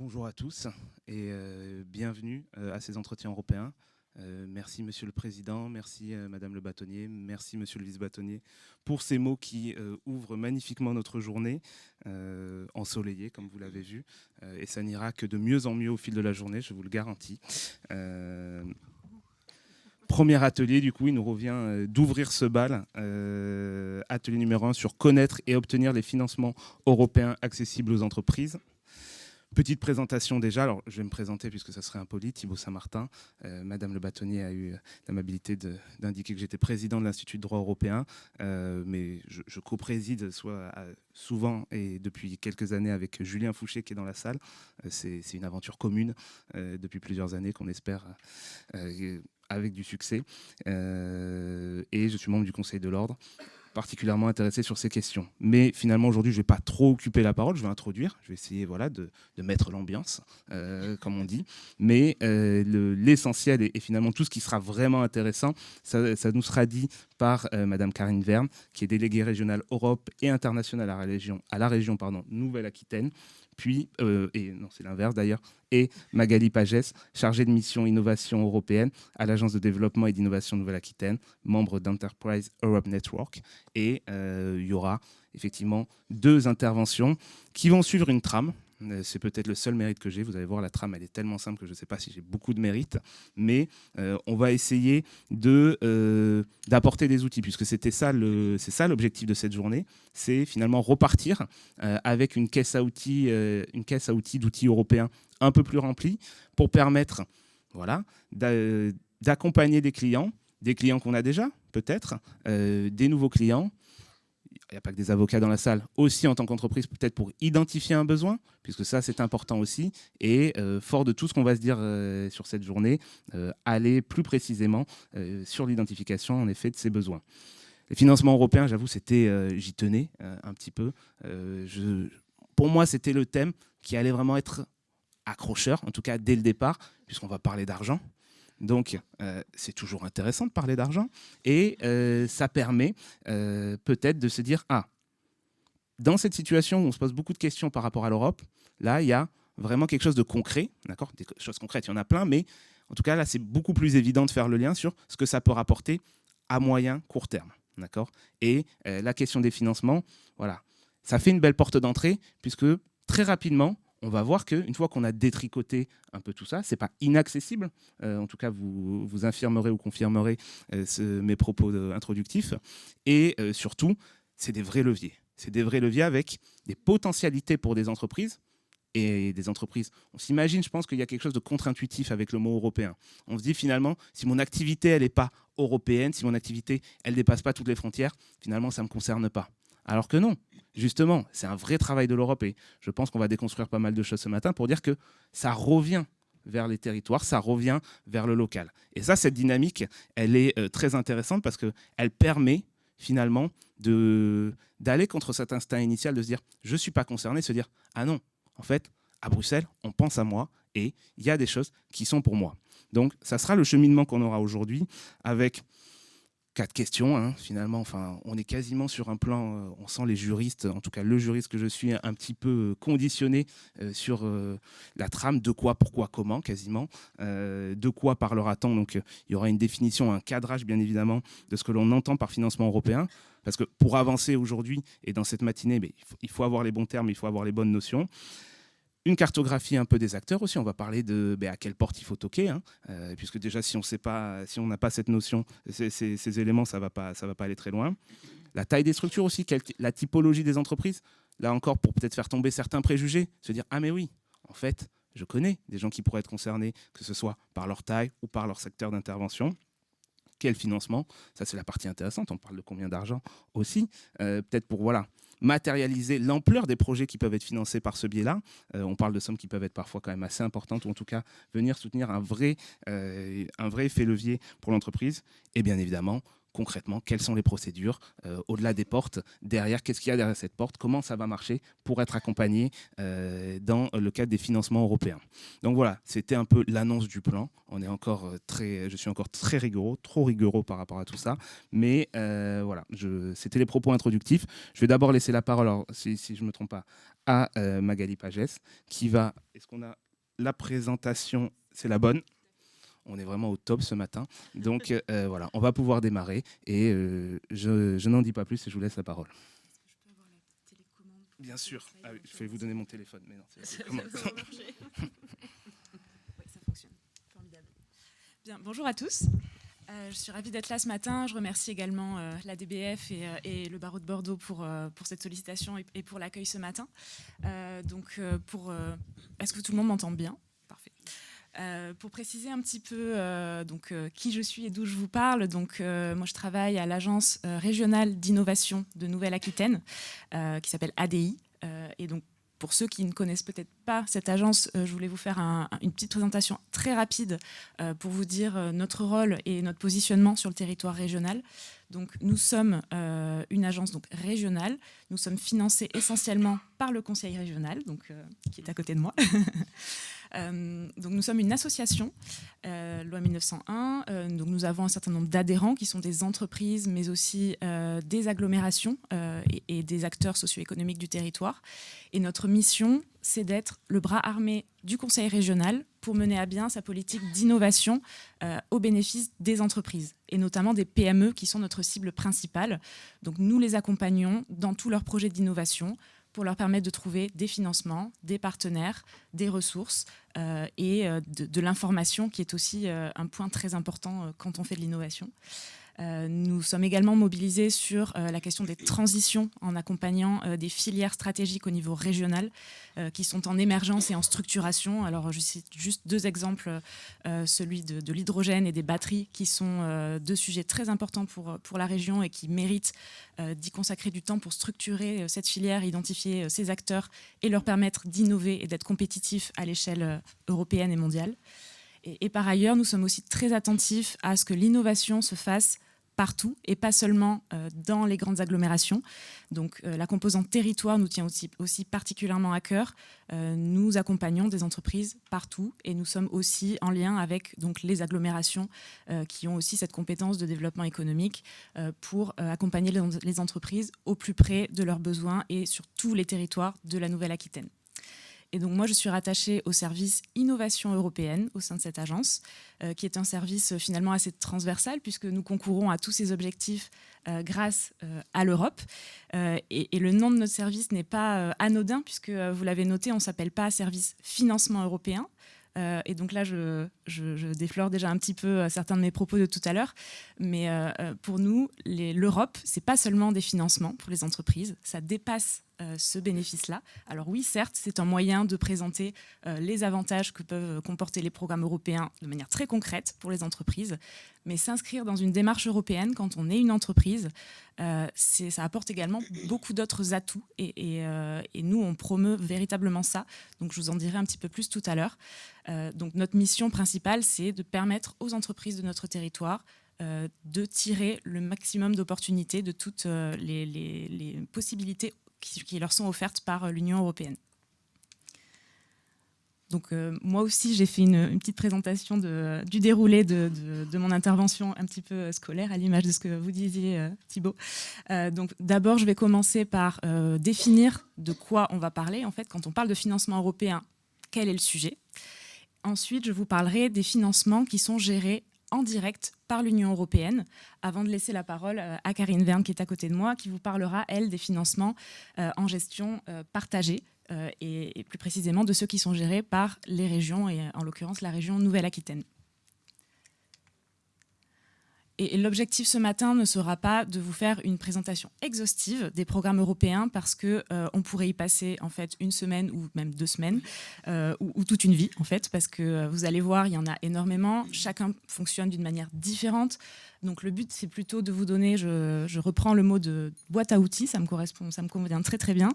Bonjour à tous et bienvenue à ces entretiens européens. Merci Monsieur le Président, merci Madame le Bâtonnier, merci Monsieur le Vice-Bâtonnier pour ces mots qui ouvrent magnifiquement notre journée, ensoleillée comme vous l'avez vu, et ça n'ira que de mieux en mieux au fil de la journée, je vous le garantis. Premier atelier, du coup, il nous revient d'ouvrir ce bal. Atelier numéro 1 sur connaître et obtenir les financements européens accessibles aux entreprises. Petite présentation déjà, alors je vais me présenter puisque ça serait impoli, Thibaut Saint-Martin. Madame le Bâtonnier a eu l'amabilité d'indiquer que j'étais président de l'Institut de droit européen, mais je co-préside souvent et depuis quelques années avec Julien Fouché qui est dans la salle. C'est une aventure commune depuis plusieurs années qu'on espère avec du succès. Et je suis membre du Conseil de l'Ordre, particulièrement intéressé sur ces questions. Mais finalement, aujourd'hui, je ne vais pas trop occuper la parole, je vais introduire, je vais essayer de mettre l'ambiance, comme on dit. Mais l'essentiel et finalement tout ce qui sera vraiment intéressant, ça nous sera dit par Madame Karine Verne, qui est déléguée régionale Europe et internationale à la région Nouvelle-Aquitaine, puis, et non c'est l'inverse d'ailleurs, et Magali Pagès, chargée de mission innovation européenne à l'Agence de développement et d'innovation Nouvelle-Aquitaine, membre d'Enterprise Europe Network. Et il y aura effectivement 2 interventions qui vont suivre une trame. C'est peut-être le seul mérite que j'ai. Vous allez voir, la trame, elle est tellement simple que je ne sais pas si j'ai beaucoup de mérite. Mais on va essayer d'apporter des outils, puisque c'est ça l'objectif de cette journée. C'est finalement repartir avec une caisse à outils d'outils européens un peu plus remplie pour permettre d'accompagner des clients qu'on a déjà, peut-être, des nouveaux clients. Il n'y a pas que des avocats dans la salle, aussi en tant qu'entreprise, peut-être pour identifier un besoin, puisque ça, c'est important aussi. Et fort de tout ce qu'on va se dire sur cette journée, aller plus précisément sur l'identification, en effet, de ces besoins. Les financements européens, j'avoue, j'y tenais un petit peu. Pour moi, c'était le thème qui allait vraiment être accrocheur, en tout cas dès le départ, puisqu'on va parler d'argent. Donc, c'est toujours intéressant de parler d'argent et ça permet peut-être de se dire « Ah, dans cette situation où on se pose beaucoup de questions par rapport à l'Europe, là, il y a vraiment quelque chose de concret, d'accord ? Des choses concrètes, il y en a plein, mais en tout cas, là, c'est beaucoup plus évident de faire le lien sur ce que ça peut rapporter à moyen, court terme, d'accord ? Et la question des financements, voilà, ça fait une belle porte d'entrée puisque très rapidement, on va voir qu'une fois qu'on a détricoté un peu tout ça, ce n'est pas inaccessible. En tout cas, vous infirmerez ou confirmerez mes propos introductifs. Et surtout, c'est des vrais leviers. C'est des vrais leviers avec des potentialités pour des entreprises. Et des entreprises, on s'imagine, je pense qu'il y a quelque chose de contre-intuitif avec le mot européen. On se dit finalement, si mon activité, elle n'est pas européenne, si mon activité, elle ne dépasse pas toutes les frontières, finalement, ça ne me concerne pas. Alors que non, justement, c'est un vrai travail de l'Europe et je pense qu'on va déconstruire pas mal de choses ce matin pour dire que ça revient vers les territoires, ça revient vers le local. Et ça, cette dynamique, elle est très intéressante parce qu'elle permet finalement d'aller contre cet instinct initial de se dire « je ne suis pas concerné », se dire « ah non, en fait, à Bruxelles, on pense à moi et il y a des choses qui sont pour moi ». Donc, ça sera le cheminement qu'on aura aujourd'hui avec 4 questions, hein, finalement. Enfin, on est quasiment sur un plan, on sent les juristes, en tout cas le juriste que je suis, un petit peu conditionné sur la trame, de quoi, pourquoi, comment, quasiment. De quoi parlera-t-on ? Donc, il y aura une définition, un cadrage, bien évidemment, de ce que l'on entend par financement européen. Parce que pour avancer aujourd'hui et dans cette matinée, il faut avoir les bons termes, il faut avoir les bonnes notions. Une cartographie un peu des acteurs aussi. On va parler de à quelle porte il faut toquer, hein, puisque déjà si on n'a pas cette notion, ces éléments, ça va pas aller très loin. La taille des structures aussi, la typologie des entreprises. Là encore, pour peut-être faire tomber certains préjugés, se dire ah mais oui, en fait, je connais des gens qui pourraient être concernés, que ce soit par leur taille ou par leur secteur d'intervention. Quel financement ? Ça, c'est la partie intéressante. On parle de combien d'argent aussi. Peut-être pour matérialiser l'ampleur des projets qui peuvent être financés par ce biais-là. On parle de sommes qui peuvent être parfois quand même assez importantes, ou en tout cas venir soutenir un vrai effet levier pour l'entreprise. Et bien évidemment, concrètement, quelles sont les procédures au-delà des portes, derrière, qu'est-ce qu'il y a derrière cette porte, comment ça va marcher pour être accompagné dans le cadre des financements européens. Donc voilà, c'était un peu l'annonce du plan. Je suis encore très rigoureux, trop rigoureux par rapport à tout ça, mais voilà, c'était les propos introductifs. Je vais d'abord laisser la parole, alors, si je ne me trompe pas, à Magali Pagès, qui va... Est-ce qu'on a la présentation? C'est la bonne. On est vraiment au top ce matin. Donc voilà, on va pouvoir démarrer. Et je n'en dis pas plus et je vous laisse la parole. Est-ce que je peux avoir la télécommande? Bien sûr. Ah oui, je vais vous donner mon téléphone. Mais non, ça va marcher. Oui, ça fonctionne. Formidable. Bien, bonjour à tous. Je suis ravie d'être là ce matin. Je remercie également la DBF et le barreau de Bordeaux pour cette sollicitation et pour l'accueil ce matin. Est-ce que tout le monde m'entend bien? Parfait. Pour préciser un petit peu qui je suis et d'où je vous parle, moi je travaille à l'agence régionale d'innovation de Nouvelle-Aquitaine qui s'appelle ADI. Et donc pour ceux qui ne connaissent peut-être pas cette agence, je voulais vous faire une petite présentation très rapide pour vous dire notre rôle et notre positionnement sur le territoire régional. Donc, nous sommes une agence régionale. Nous sommes financés essentiellement par le Conseil régional, qui est à côté de moi. Donc, nous sommes une association, loi 1901. Donc, nous avons un certain nombre d'adhérents qui sont des entreprises, mais aussi des agglomérations et des acteurs socio-économiques du territoire. Et notre mission, c'est d'être le bras armé du Conseil régional pour mener à bien sa politique d'innovation au bénéfice des entreprises, et notamment des PME qui sont notre cible principale. Donc nous les accompagnons dans tous leurs projets d'innovation pour leur permettre de trouver des financements, des partenaires, des ressources et de l'information qui est aussi un point très important quand on fait de l'innovation. Nous sommes également mobilisés sur la question des transitions en accompagnant des filières stratégiques au niveau régional qui sont en émergence et en structuration. Alors, je cite juste deux exemples, celui de l'hydrogène et des batteries, qui sont deux sujets très importants pour la région et qui méritent d'y consacrer du temps pour structurer cette filière, identifier ces acteurs et leur permettre d'innover et d'être compétitifs à l'échelle européenne et mondiale. Et par ailleurs, nous sommes aussi très attentifs à ce que l'innovation se fasse partout et pas seulement dans les grandes agglomérations. Donc la composante territoire nous tient aussi particulièrement à cœur. Nous accompagnons des entreprises partout et nous sommes aussi en lien avec les agglomérations qui ont aussi cette compétence de développement économique pour accompagner les entreprises au plus près de leurs besoins et sur tous les territoires de la Nouvelle-Aquitaine. Et donc moi, je suis rattachée au service innovation européenne au sein de cette agence, qui est un service finalement assez transversal puisque nous concourons à tous ces objectifs grâce à l'Europe. Et le nom de notre service n'est pas anodin puisque, vous l'avez noté, on ne s'appelle pas service financement européen. Et donc là, je déflore déjà un petit peu certains de mes propos de tout à l'heure. Mais pour nous, l'Europe, ce n'est pas seulement des financements pour les entreprises, ça dépasse ce bénéfice-là. Alors oui, certes, c'est un moyen de présenter les avantages que peuvent comporter les programmes européens de manière très concrète pour les entreprises. Mais s'inscrire dans une démarche européenne quand on est une entreprise, ça apporte également beaucoup d'autres atouts. Et nous, on promeut véritablement ça. Donc je vous en dirai un petit peu plus tout à l'heure. Donc notre mission principale, c'est de permettre aux entreprises de notre territoire de tirer le maximum d'opportunités de toutes les possibilités qui leur sont offertes par l'Union européenne. Donc moi aussi, j'ai fait une petite présentation du déroulé de mon intervention un petit peu scolaire, à l'image de ce que vous disiez, Thibaut. Donc d'abord, je vais commencer par définir de quoi on va parler. En fait, quand on parle de financement européen, quel est le sujet? Ensuite, je vous parlerai des financements qui sont gérés en direct par l'Union européenne, avant de laisser la parole à Karine Verne, qui est à côté de moi, qui vous parlera, elle, des financements en gestion partagée, et plus précisément de ceux qui sont gérés par les régions, et en l'occurrence la région Nouvelle-Aquitaine. Et l'objectif ce matin ne sera pas de vous faire une présentation exhaustive des programmes européens parce qu'on pourrait y passer en fait une semaine ou même 2 semaines ou toute une vie en fait, parce que vous allez voir, il y en a énormément, chacun fonctionne d'une manière différente. Donc le but, c'est plutôt de vous donner, je reprends le mot de boîte à outils, ça me correspond, ça me convient très très bien,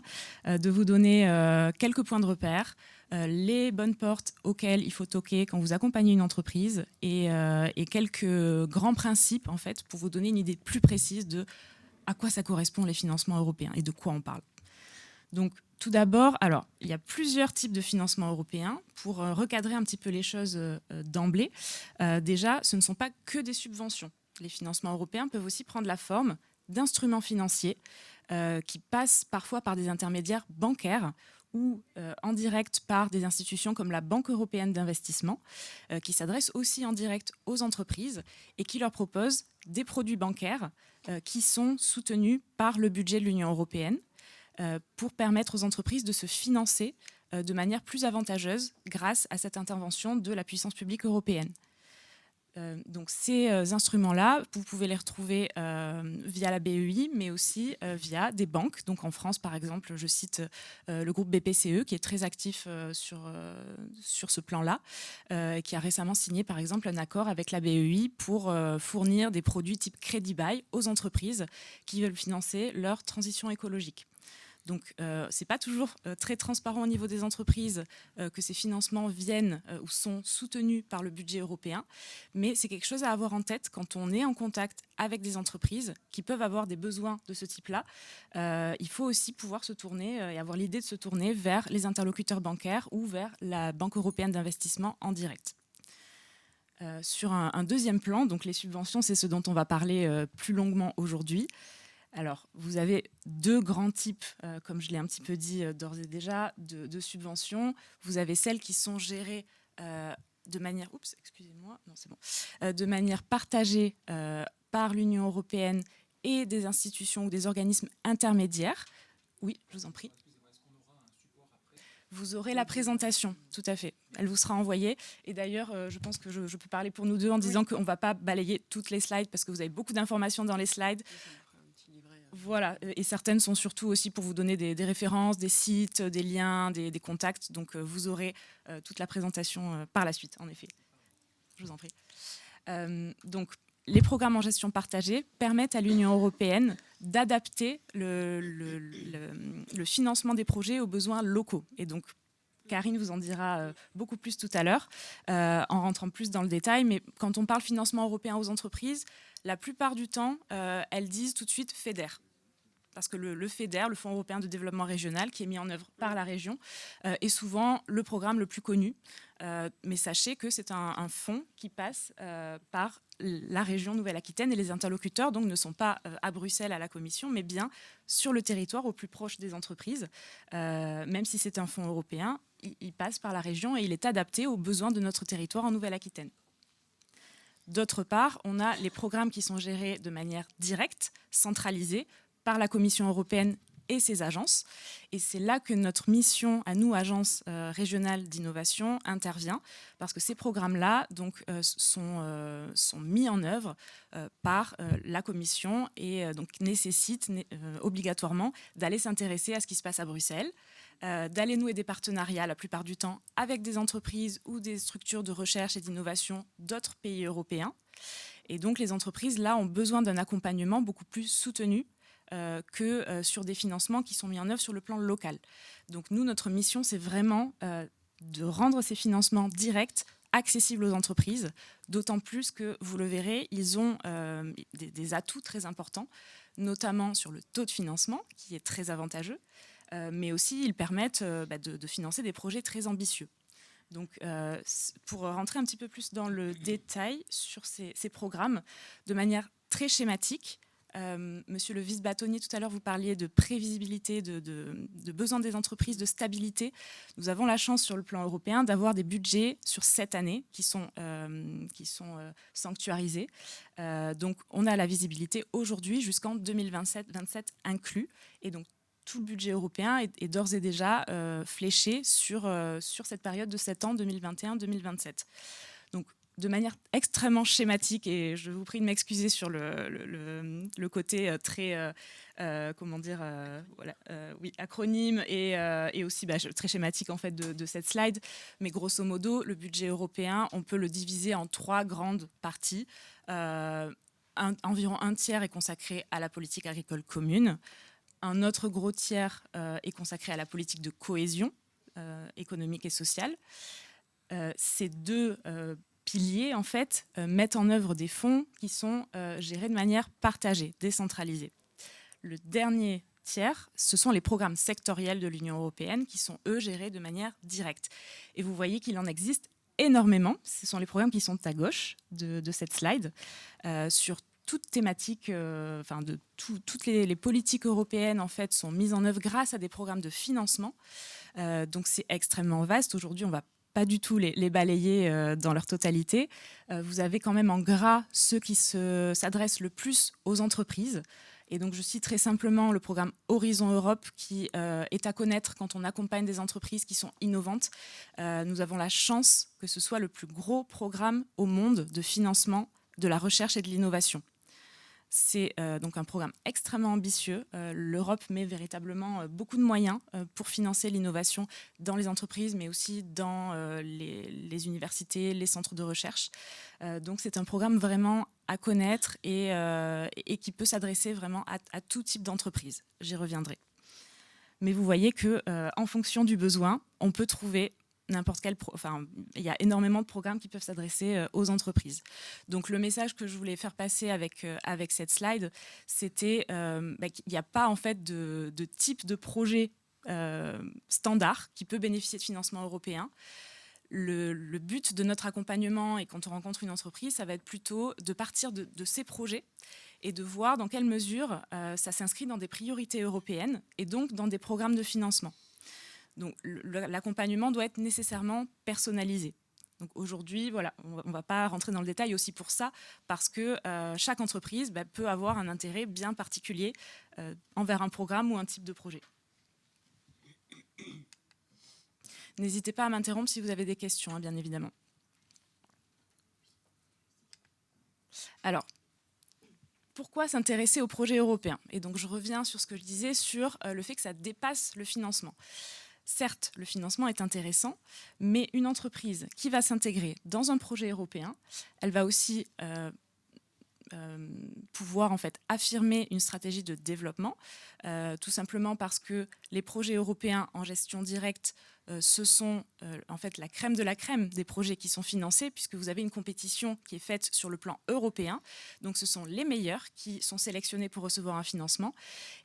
de vous donner quelques points de repère, les bonnes portes auxquelles il faut toquer quand vous accompagnez une entreprise et quelques grands principes en fait pour vous donner une idée plus précise de à quoi ça correspond les financements européens et de quoi on parle. Donc tout d'abord, alors il y a plusieurs types de financements européens pour recadrer un petit peu les choses d'emblée. Déjà, ce ne sont pas que des subventions. Les financements européens peuvent aussi prendre la forme d'instruments financiers qui passent parfois par des intermédiaires bancaires ou en direct par des institutions comme la Banque européenne d'investissement, qui s'adressent aussi en direct aux entreprises et qui leur proposent des produits bancaires qui sont soutenus par le budget de l'Union européenne pour permettre aux entreprises de se financer de manière plus avantageuse grâce à cette intervention de la puissance publique européenne. Donc ces instruments-là, vous pouvez les retrouver via la BEI, mais aussi via des banques. Donc en France, par exemple, je cite le groupe BPCE, qui est très actif sur ce plan-là, qui a récemment signé, par exemple, un accord avec la BEI pour fournir des produits type Crédit Bail aux entreprises qui veulent financer leur transition écologique. Donc, ce n'est pas toujours très transparent au niveau des entreprises que ces financements viennent ou sont soutenus par le budget européen, mais c'est quelque chose à avoir en tête quand on est en contact avec des entreprises qui peuvent avoir des besoins de ce type-là. Il faut aussi pouvoir se tourner et avoir l'idée de se tourner vers les interlocuteurs bancaires ou vers la Banque européenne d'investissement en direct. Sur un deuxième plan, donc les subventions, c'est ce dont on va parler plus longuement aujourd'hui. Alors, vous avez deux grands types, comme je l'ai un petit peu dit d'ores et déjà, de subventions. Vous avez celles qui sont gérées de manière, de manière partagée par l'Union européenne et des institutions ou des organismes intermédiaires. Oui, je vous en prie. Vous aurez la présentation, tout à fait. Elle vous sera envoyée. Et d'ailleurs, je pense que je peux parler pour nous deux en disant qu'on ne va pas balayer toutes les slides parce que vous avez beaucoup d'informations dans les slides. Voilà, et certaines sont surtout aussi pour vous donner des références, des sites, des liens, des contacts. Donc, vous aurez toute la présentation par la suite, en effet. Je vous en prie. Donc, les programmes en gestion partagée permettent à l'Union européenne d'adapter le financement des projets aux besoins locaux. Et donc, Karine vous en dira beaucoup plus tout à l'heure, en rentrant plus dans le détail. Mais quand on parle financement européen aux entreprises, la plupart du temps, elles disent tout de suite FEDER. Parce que le FEDER, le Fonds européen de développement régional, qui est mis en œuvre par la région, est souvent le programme le plus connu. Mais sachez que c'est un fonds qui passe par la région Nouvelle-Aquitaine et les interlocuteurs donc, ne sont pas à Bruxelles à la Commission, mais bien sur le territoire au plus proche des entreprises. Même si c'est un fonds européen, il passe par la région et il est adapté aux besoins de notre territoire en Nouvelle-Aquitaine. D'autre part, on a les programmes qui sont gérés de manière directe, centralisée, par la Commission européenne et ses agences. Et c'est là que notre mission, à nous, agences régionales d'innovation, intervient, parce que ces programmes-là sont mis en œuvre par la Commission et donc nécessitent obligatoirement d'aller s'intéresser à ce qui se passe à Bruxelles, d'aller nouer des partenariats la plupart du temps avec des entreprises ou des structures de recherche et d'innovation d'autres pays européens. Et donc les entreprises, là, ont besoin d'un accompagnement beaucoup plus soutenu que sur des financements qui sont mis en œuvre sur le plan local. Donc nous, notre mission, c'est vraiment de rendre ces financements directs accessibles aux entreprises, d'autant plus que, vous le verrez, ils ont des atouts très importants, notamment sur le taux de financement, qui est très avantageux, mais aussi ils permettent de financer des projets très ambitieux. Donc, pour rentrer un petit peu plus dans le détail sur ces programmes, de manière très schématique, Monsieur le vice-bâtonnier, tout à l'heure, vous parliez de prévisibilité, de besoins des entreprises, de stabilité. Nous avons la chance sur le plan européen d'avoir des budgets sur 7 années qui sont sanctuarisés. Donc, on a la visibilité aujourd'hui jusqu'en 2027 inclus. Et donc, tout le budget européen est d'ores et déjà fléché sur cette période de 7 ans, 2021-2027. Donc, de manière extrêmement schématique, et je vous prie de m'excuser sur le côté très, acronyme et aussi très schématique en fait de cette slide. Mais grosso modo, le budget européen, on peut le diviser en 3 grandes parties. Environ un tiers est consacré à la politique agricole commune. Un autre gros tiers est consacré à la politique de cohésion économique et sociale. Ces deux piliers, en fait, mettent en œuvre des fonds qui sont gérés de manière partagée, décentralisée. Le dernier tiers, ce sont les programmes sectoriels de l'Union européenne qui sont, eux, gérés de manière directe. Et vous voyez qu'il en existe énormément. Ce sont les programmes qui sont à gauche de cette slide, sur toute thématique, toutes les politiques européennes en fait sont mises en œuvre grâce à des programmes de financement. Donc c'est extrêmement vaste. Aujourd'hui, on va pas du tout les balayer dans leur totalité. Vous avez quand même en gras ceux qui s'adressent le plus aux entreprises. Et donc, je cite très simplement le programme Horizon Europe qui est à connaître quand on accompagne des entreprises qui sont innovantes. Nous avons la chance que ce soit le plus gros programme au monde de financement de la recherche et de l'innovation. C'est donc un programme extrêmement ambitieux. L'Europe met véritablement beaucoup de moyens pour financer l'innovation dans les entreprises, mais aussi dans les universités, les centres de recherche. Donc c'est un programme vraiment à connaître et qui peut s'adresser vraiment à tout type d'entreprise. J'y reviendrai. Mais vous voyez qu'en fonction du besoin, on peut trouver n'importe quel... il y a énormément de programmes qui peuvent s'adresser aux entreprises. Donc le message que je voulais faire passer avec cette slide, c'était qu'il n'y a pas en fait de type de projet standard qui peut bénéficier de financement européen. Le but de notre accompagnement et quand on rencontre une entreprise, ça va être plutôt de partir de ces projets et de voir dans quelle mesure ça s'inscrit dans des priorités européennes et donc dans des programmes de financement. Donc l'accompagnement doit être nécessairement personnalisé. Donc aujourd'hui, voilà, on ne va pas rentrer dans le détail aussi pour ça, parce que chaque entreprise peut avoir un intérêt bien particulier envers un programme ou un type de projet. N'hésitez pas à m'interrompre si vous avez des questions, bien évidemment. Alors, pourquoi s'intéresser au projet européen? Et donc je reviens sur ce que je disais sur le fait que ça dépasse le financement. Certes, le financement est intéressant, mais une entreprise qui va s'intégrer dans un projet européen, elle va aussi pouvoir en fait affirmer une stratégie de développement, tout simplement parce que les projets européens en gestion directe, ce sont en fait la crème de la crème des projets qui sont financés, puisque vous avez une compétition qui est faite sur le plan européen. Donc ce sont les meilleurs qui sont sélectionnés pour recevoir un financement.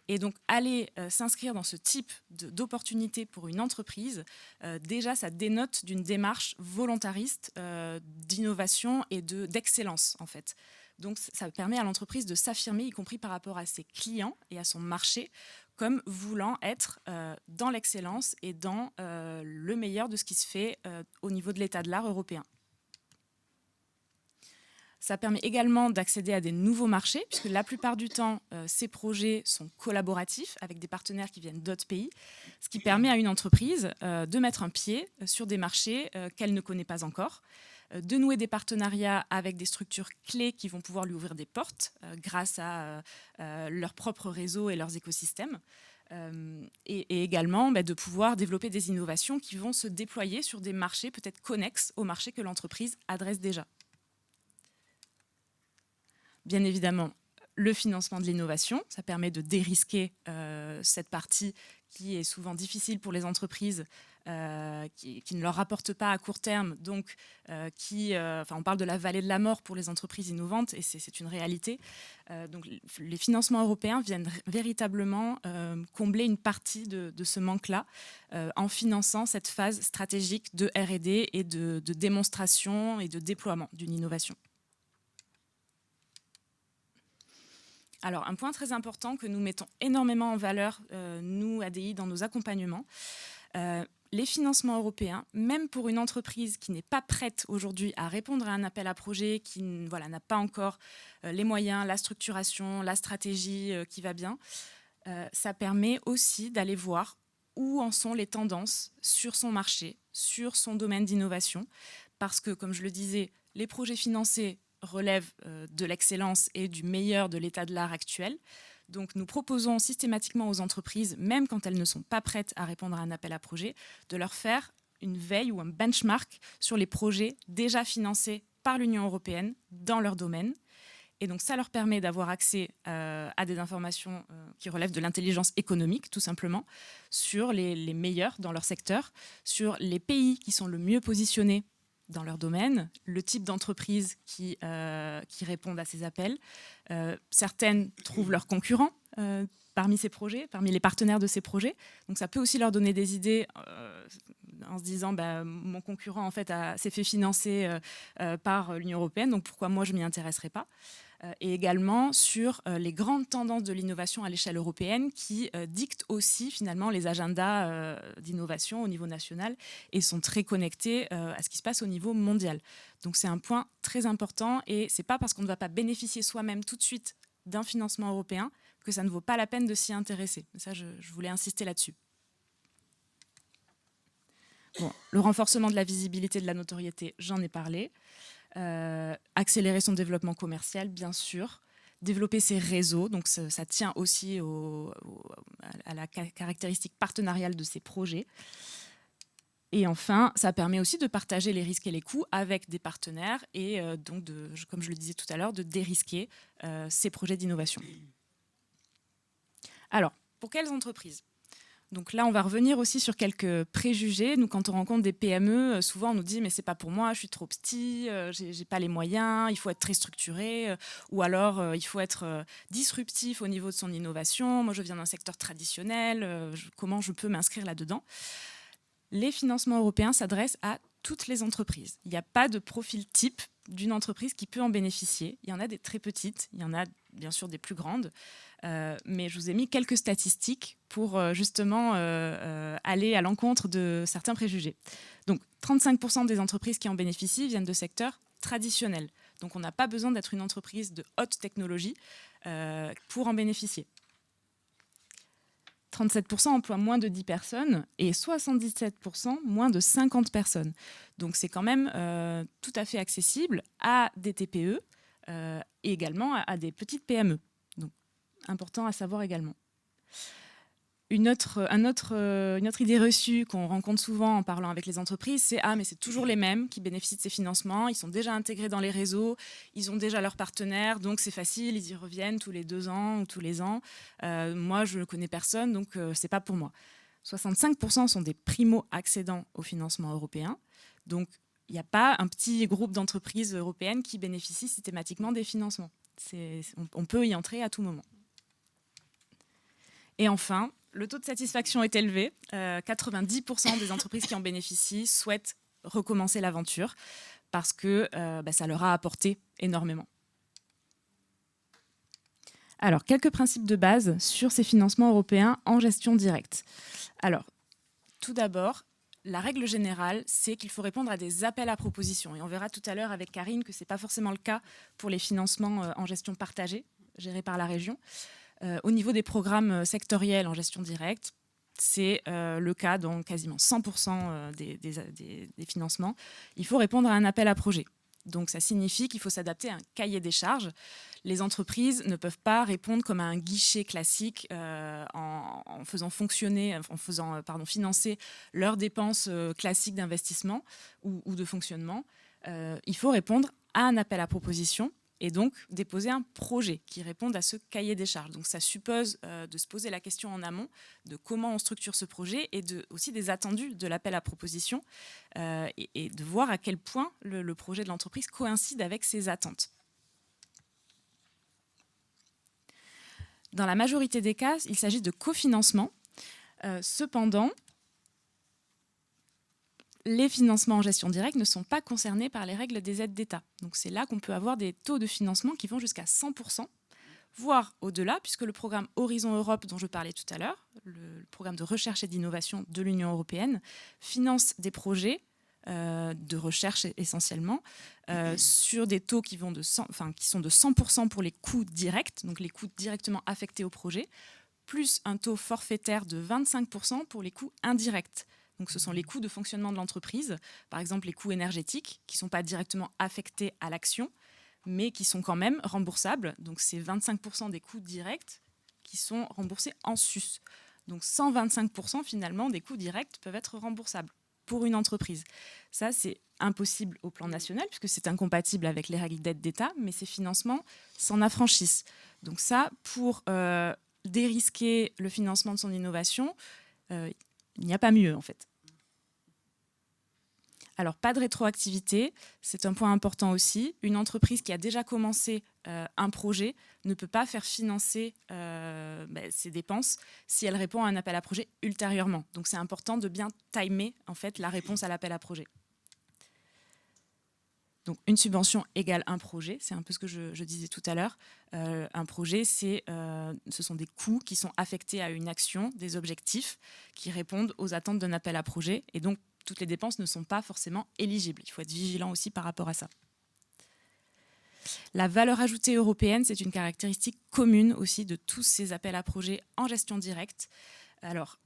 Et donc aller s'inscrire dans ce type d'opportunité pour une entreprise, déjà ça dénote d'une démarche volontariste d'innovation et d'excellence en fait. Donc ça permet à l'entreprise de s'affirmer, y compris par rapport à ses clients et à son marché, comme voulant être dans l'excellence et dans le meilleur de ce qui se fait au niveau de l'état de l'art européen. Ça permet également d'accéder à des nouveaux marchés, puisque la plupart du temps, ces projets sont collaboratifs avec des partenaires qui viennent d'autres pays, ce qui permet à une entreprise de mettre un pied sur des marchés qu'elle ne connaît pas encore, de nouer des partenariats avec des structures clés qui vont pouvoir lui ouvrir des portes grâce à leur propre réseau et leurs écosystèmes, et également de pouvoir développer des innovations qui vont se déployer sur des marchés peut-être connexes aux marchés que l'entreprise adresse déjà. Bien évidemment, le financement de l'innovation, ça permet de dérisquer cette partie qui est souvent difficile pour les entreprises, qui ne leur rapporte pas à court terme, donc on parle de la vallée de la mort pour les entreprises innovantes, et c'est une réalité. Donc les financements européens viennent véritablement combler une partie de ce manque-là en finançant cette phase stratégique de R&D et de démonstration et de déploiement d'une innovation. Alors, un point très important que nous mettons énormément en valeur, nous, ADI, dans nos accompagnements, les financements européens, même pour une entreprise qui n'est pas prête aujourd'hui à répondre à un appel à projet, qui n'a pas encore les moyens, la structuration, la stratégie qui va bien, ça permet aussi d'aller voir où en sont les tendances sur son marché, sur son domaine d'innovation, parce que, comme je le disais, les projets financés relève de l'excellence et du meilleur de l'état de l'art actuel. Donc nous proposons systématiquement aux entreprises, même quand elles ne sont pas prêtes à répondre à un appel à projet, de leur faire une veille ou un benchmark sur les projets déjà financés par l'Union européenne dans leur domaine. Et donc ça leur permet d'avoir accès à des informations qui relèvent de l'intelligence économique, tout simplement, sur les meilleurs dans leur secteur, sur les pays qui sont le mieux positionnés dans leur domaine, le type d'entreprise qui répondent à ces appels. Certaines trouvent leurs concurrents parmi ces projets, parmi les partenaires de ces projets. Donc ça peut aussi leur donner des idées en se disant mon concurrent en fait s'est fait financer par l'Union européenne, donc pourquoi moi je m'y intéresserai pas. Et également sur les grandes tendances de l'innovation à l'échelle européenne qui dictent aussi finalement les agendas d'innovation au niveau national et sont très connectés à ce qui se passe au niveau mondial. Donc c'est un point très important et c'est pas parce qu'on ne va pas bénéficier soi-même tout de suite d'un financement européen que ça ne vaut pas la peine de s'y intéresser. Ça, je voulais insister là-dessus. Bon, le renforcement de la visibilité, de la notoriété, j'en ai parlé. Accélérer son développement commercial, bien sûr. Développer ses réseaux, donc ça tient aussi à la caractéristique partenariale de ces projets. Et enfin, ça permet aussi de partager les risques et les coûts avec des partenaires et donc, comme je le disais tout à l'heure, de dérisquer ces projets d'innovation. Alors, pour quelles entreprises ? Donc là, on va revenir aussi sur quelques préjugés. Nous, quand on rencontre des PME, souvent on nous dit « mais c'est pas pour moi, je suis trop petit, j'ai pas les moyens, il faut être très structuré, ou alors il faut être disruptif au niveau de son innovation. Moi, je viens d'un secteur traditionnel, comment je peux m'inscrire là-dedans ?» Les financements européens s'adressent à toutes les entreprises. Il n'y a pas de profil type d'une entreprise qui peut en bénéficier. Il y en a des très petites, il y en a bien sûr des plus grandes, mais je vous ai mis quelques statistiques pour justement aller à l'encontre de certains préjugés. Donc 35% des entreprises qui en bénéficient viennent de secteurs traditionnels. Donc on n'a pas besoin d'être une entreprise de haute technologie pour en bénéficier. 37% emploient moins de 10 personnes et 77% moins de 50 personnes. Donc c'est quand même tout à fait accessible à des TPE et également à des petites PME. Donc important à savoir également. Une autre idée reçue qu'on rencontre souvent en parlant avec les entreprises, c'est « Ah, mais c'est toujours les mêmes qui bénéficient de ces financements, ils sont déjà intégrés dans les réseaux, ils ont déjà leurs partenaires, donc c'est facile, ils y reviennent tous les 2 ans ou tous les ans. Moi, je ne connais personne, donc c'est pas pour moi. » 65% sont des primo-accédants au financement européen. Donc, il n'y a pas un petit groupe d'entreprises européennes qui bénéficient systématiquement des financements. On peut y entrer à tout moment. Et enfin, le taux de satisfaction est élevé. 90% des entreprises qui en bénéficient souhaitent recommencer l'aventure parce que ça leur a apporté énormément. Alors, quelques principes de base sur ces financements européens en gestion directe. Alors, tout d'abord, la règle générale, c'est qu'il faut répondre à des appels à propositions. Et on verra tout à l'heure avec Karine que ce n'est pas forcément le cas pour les financements en gestion partagée, gérés par la région. Au niveau des programmes sectoriels en gestion directe, c'est le cas dans quasiment 100% des financements. Il faut répondre à un appel à projet. Donc ça signifie qu'il faut s'adapter à un cahier des charges. Les entreprises ne peuvent pas répondre comme à un guichet classique en faisant financer leurs dépenses classiques d'investissement ou de fonctionnement. Il faut répondre à un appel à proposition et donc déposer un projet qui réponde à ce cahier des charges. Donc ça suppose de se poser la question en amont de comment on structure ce projet et aussi des attendus de l'appel à proposition et de voir à quel point le projet de l'entreprise coïncide avec ses attentes. Dans la majorité des cas, il s'agit de cofinancement. Cependant, les financements en gestion directe ne sont pas concernés par les règles des aides d'État. Donc c'est là qu'on peut avoir des taux de financement qui vont jusqu'à 100%, voire au-delà, puisque le programme Horizon Europe, dont je parlais tout à l'heure, le programme de recherche et d'innovation de l'Union européenne, finance des projets de recherche essentiellement, sur des taux qui sont de 100% pour les coûts directs, donc les coûts directement affectés au projet, plus un taux forfaitaire de 25% pour les coûts indirects. Donc, ce sont les coûts de fonctionnement de l'entreprise, par exemple les coûts énergétiques, qui ne sont pas directement affectés à l'action, mais qui sont quand même remboursables. Donc, c'est 25% des coûts directs qui sont remboursés en sus. Donc, 125% finalement des coûts directs peuvent être remboursables pour une entreprise. Ça, c'est impossible au plan national, puisque c'est incompatible avec les règles d'aide d'État, mais ces financements s'en affranchissent. Donc ça, pour dérisquer le financement de son innovation, il n'y a pas mieux, en fait. Alors, pas de rétroactivité, c'est un point important aussi. Une entreprise qui a déjà commencé un projet ne peut pas faire financer ses dépenses si elle répond à un appel à projet ultérieurement. Donc, c'est important de bien timer en fait, la réponse à l'appel à projet. Donc, une subvention égale un projet, c'est un peu ce que je disais tout à l'heure. Un projet, ce sont des coûts qui sont affectés à une action, des objectifs qui répondent aux attentes d'un appel à projet. Et donc, toutes les dépenses ne sont pas forcément éligibles. Il faut être vigilant aussi par rapport à ça. La valeur ajoutée européenne, c'est une caractéristique commune aussi de tous ces appels à projets en gestion directe. Alors,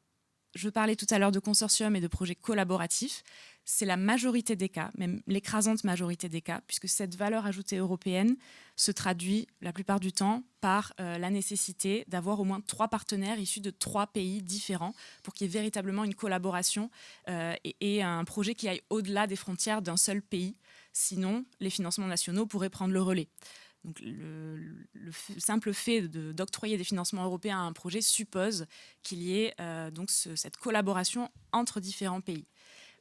je parlais tout à l'heure de consortiums et de projets collaboratifs. C'est la majorité des cas, même l'écrasante majorité des cas, puisque cette valeur ajoutée européenne se traduit la plupart du temps par la nécessité d'avoir au moins 3 partenaires issus de 3 pays différents pour qu'il y ait véritablement une collaboration et un projet qui aille au-delà des frontières d'un seul pays. Sinon, les financements nationaux pourraient prendre le relais. Donc, le simple fait d'octroyer des financements européens à un projet suppose qu'il y ait cette collaboration entre différents pays.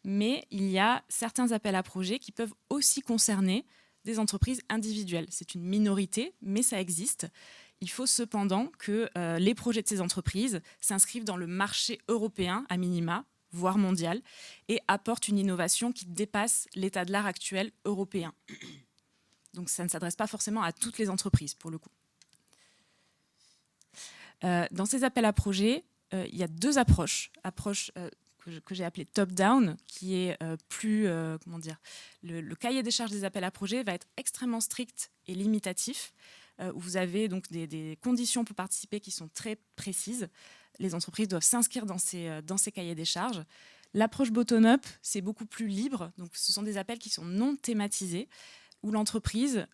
Mais il y a certains appels à projets qui peuvent aussi concerner des entreprises individuelles. C'est une minorité, mais ça existe. Il faut cependant que les projets de ces entreprises s'inscrivent dans le marché européen à minima, voire mondial, et apportent une innovation qui dépasse l'état de l'art actuel européen. Donc ça ne s'adresse pas forcément à toutes les entreprises, pour le coup. Dans ces appels à projets, il y a 2 approches. Approche que j'ai appelée top-down, qui est le cahier des charges des appels à projets va être extrêmement strict et limitatif. Où vous avez donc des conditions pour participer qui sont très précises. Les entreprises doivent s'inscrire dans ces cahiers des charges. L'approche bottom-up, c'est beaucoup plus libre. Donc, ce sont des appels qui sont non thématisés, où l'entreprise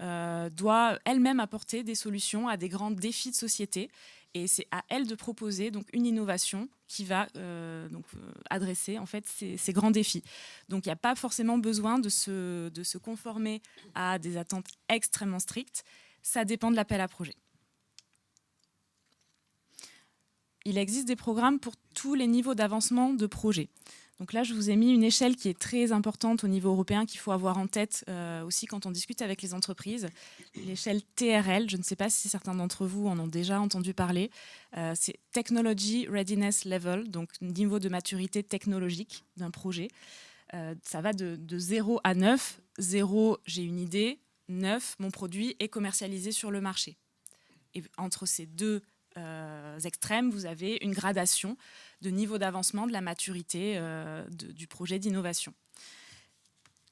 doit elle-même apporter des solutions à des grands défis de société. Et c'est à elle de proposer donc, une innovation qui va adresser en fait, ces grands défis. Donc il n'y a pas forcément besoin de se conformer à des attentes extrêmement strictes. Ça dépend de l'appel à projet. Il existe des programmes pour tous les niveaux d'avancement de projet. Donc là, je vous ai mis une échelle qui est très importante au niveau européen qu'il faut avoir en tête aussi quand on discute avec les entreprises. L'échelle TRL, je ne sais pas si certains d'entre vous en ont déjà entendu parler. C'est Technology Readiness Level, donc niveau de maturité technologique d'un projet. Ça va de 0 à 9. 0, j'ai une idée. 9, mon produit est commercialisé sur le marché. Et entre ces 2 extrêmes, vous avez une gradation de niveau d'avancement de la maturité du projet d'innovation.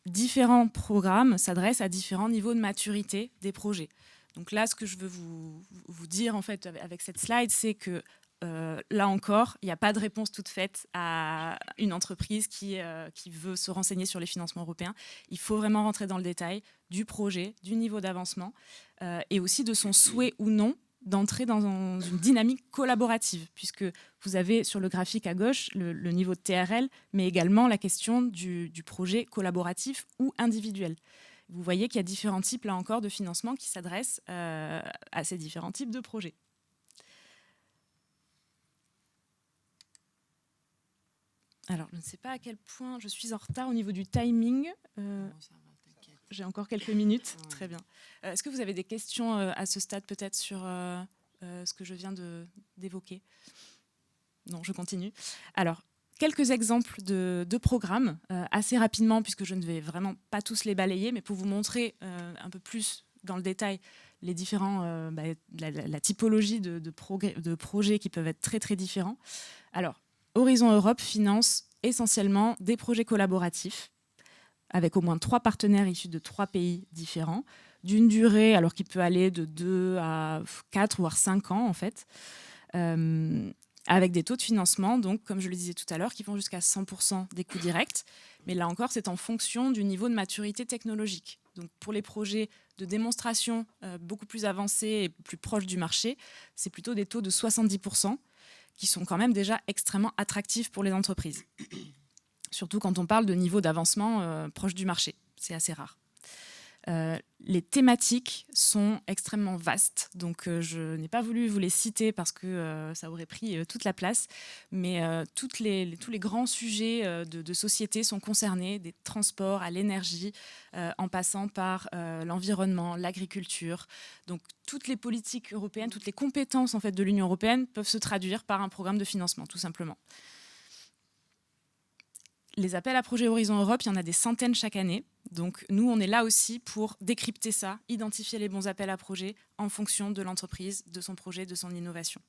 Différents programmes s'adressent à différents niveaux de maturité des projets. Donc là, ce que je veux vous dire en fait avec cette slide, c'est que là encore, il n'y a pas de réponse toute faite à une entreprise qui veut se renseigner sur les financements européens. Il faut vraiment rentrer dans le détail du projet, du niveau d'avancement et aussi de son souhait ou non d'entrer dans une dynamique collaborative, puisque vous avez sur le graphique à gauche le niveau de TRL, mais également la question du projet collaboratif ou individuel. Vous voyez qu'il y a différents types, là encore, de financement qui s'adressent à ces différents types de projets. Alors, je ne sais pas à quel point je suis en retard au niveau du timing. J'ai encore quelques minutes. Très bien. Est-ce que vous avez des questions à ce stade, peut-être, sur ce que je viens d'évoquer? Non, je continue. Alors, quelques exemples de programmes, assez rapidement, puisque je ne vais vraiment pas tous les balayer, mais pour vous montrer un peu plus dans le détail les différents, la typologie de projets qui peuvent être très, très différents. Alors, Horizon Europe finance essentiellement des projets collaboratifs, avec au moins 3 partenaires issus de 3 pays différents, d'une durée alors qui peut aller de 2 à 4 voire 5 ans en fait, avec des taux de financement, donc comme je le disais tout à l'heure, qui vont jusqu'à 100% des coûts directs. Mais là encore, c'est en fonction du niveau de maturité technologique. Donc pour les projets de démonstration beaucoup plus avancés et plus proches du marché, c'est plutôt des taux de 70%, qui sont quand même déjà extrêmement attractifs pour les entreprises. Surtout quand on parle de niveau d'avancement proche du marché. C'est assez rare. Les thématiques sont extrêmement vastes, donc je n'ai pas voulu vous les citer parce que ça aurait pris toute la place, mais tous les grands sujets de société sont concernés, des transports à l'énergie, en passant par l'environnement, l'agriculture. Donc toutes les politiques européennes, toutes les compétences en fait, de l'Union européenne peuvent se traduire par un programme de financement, tout simplement. Les appels à projets Horizon Europe, il y en a des centaines chaque année. Donc nous, on est là aussi pour décrypter ça, identifier les bons appels à projets en fonction de l'entreprise, de son projet, de son innovation.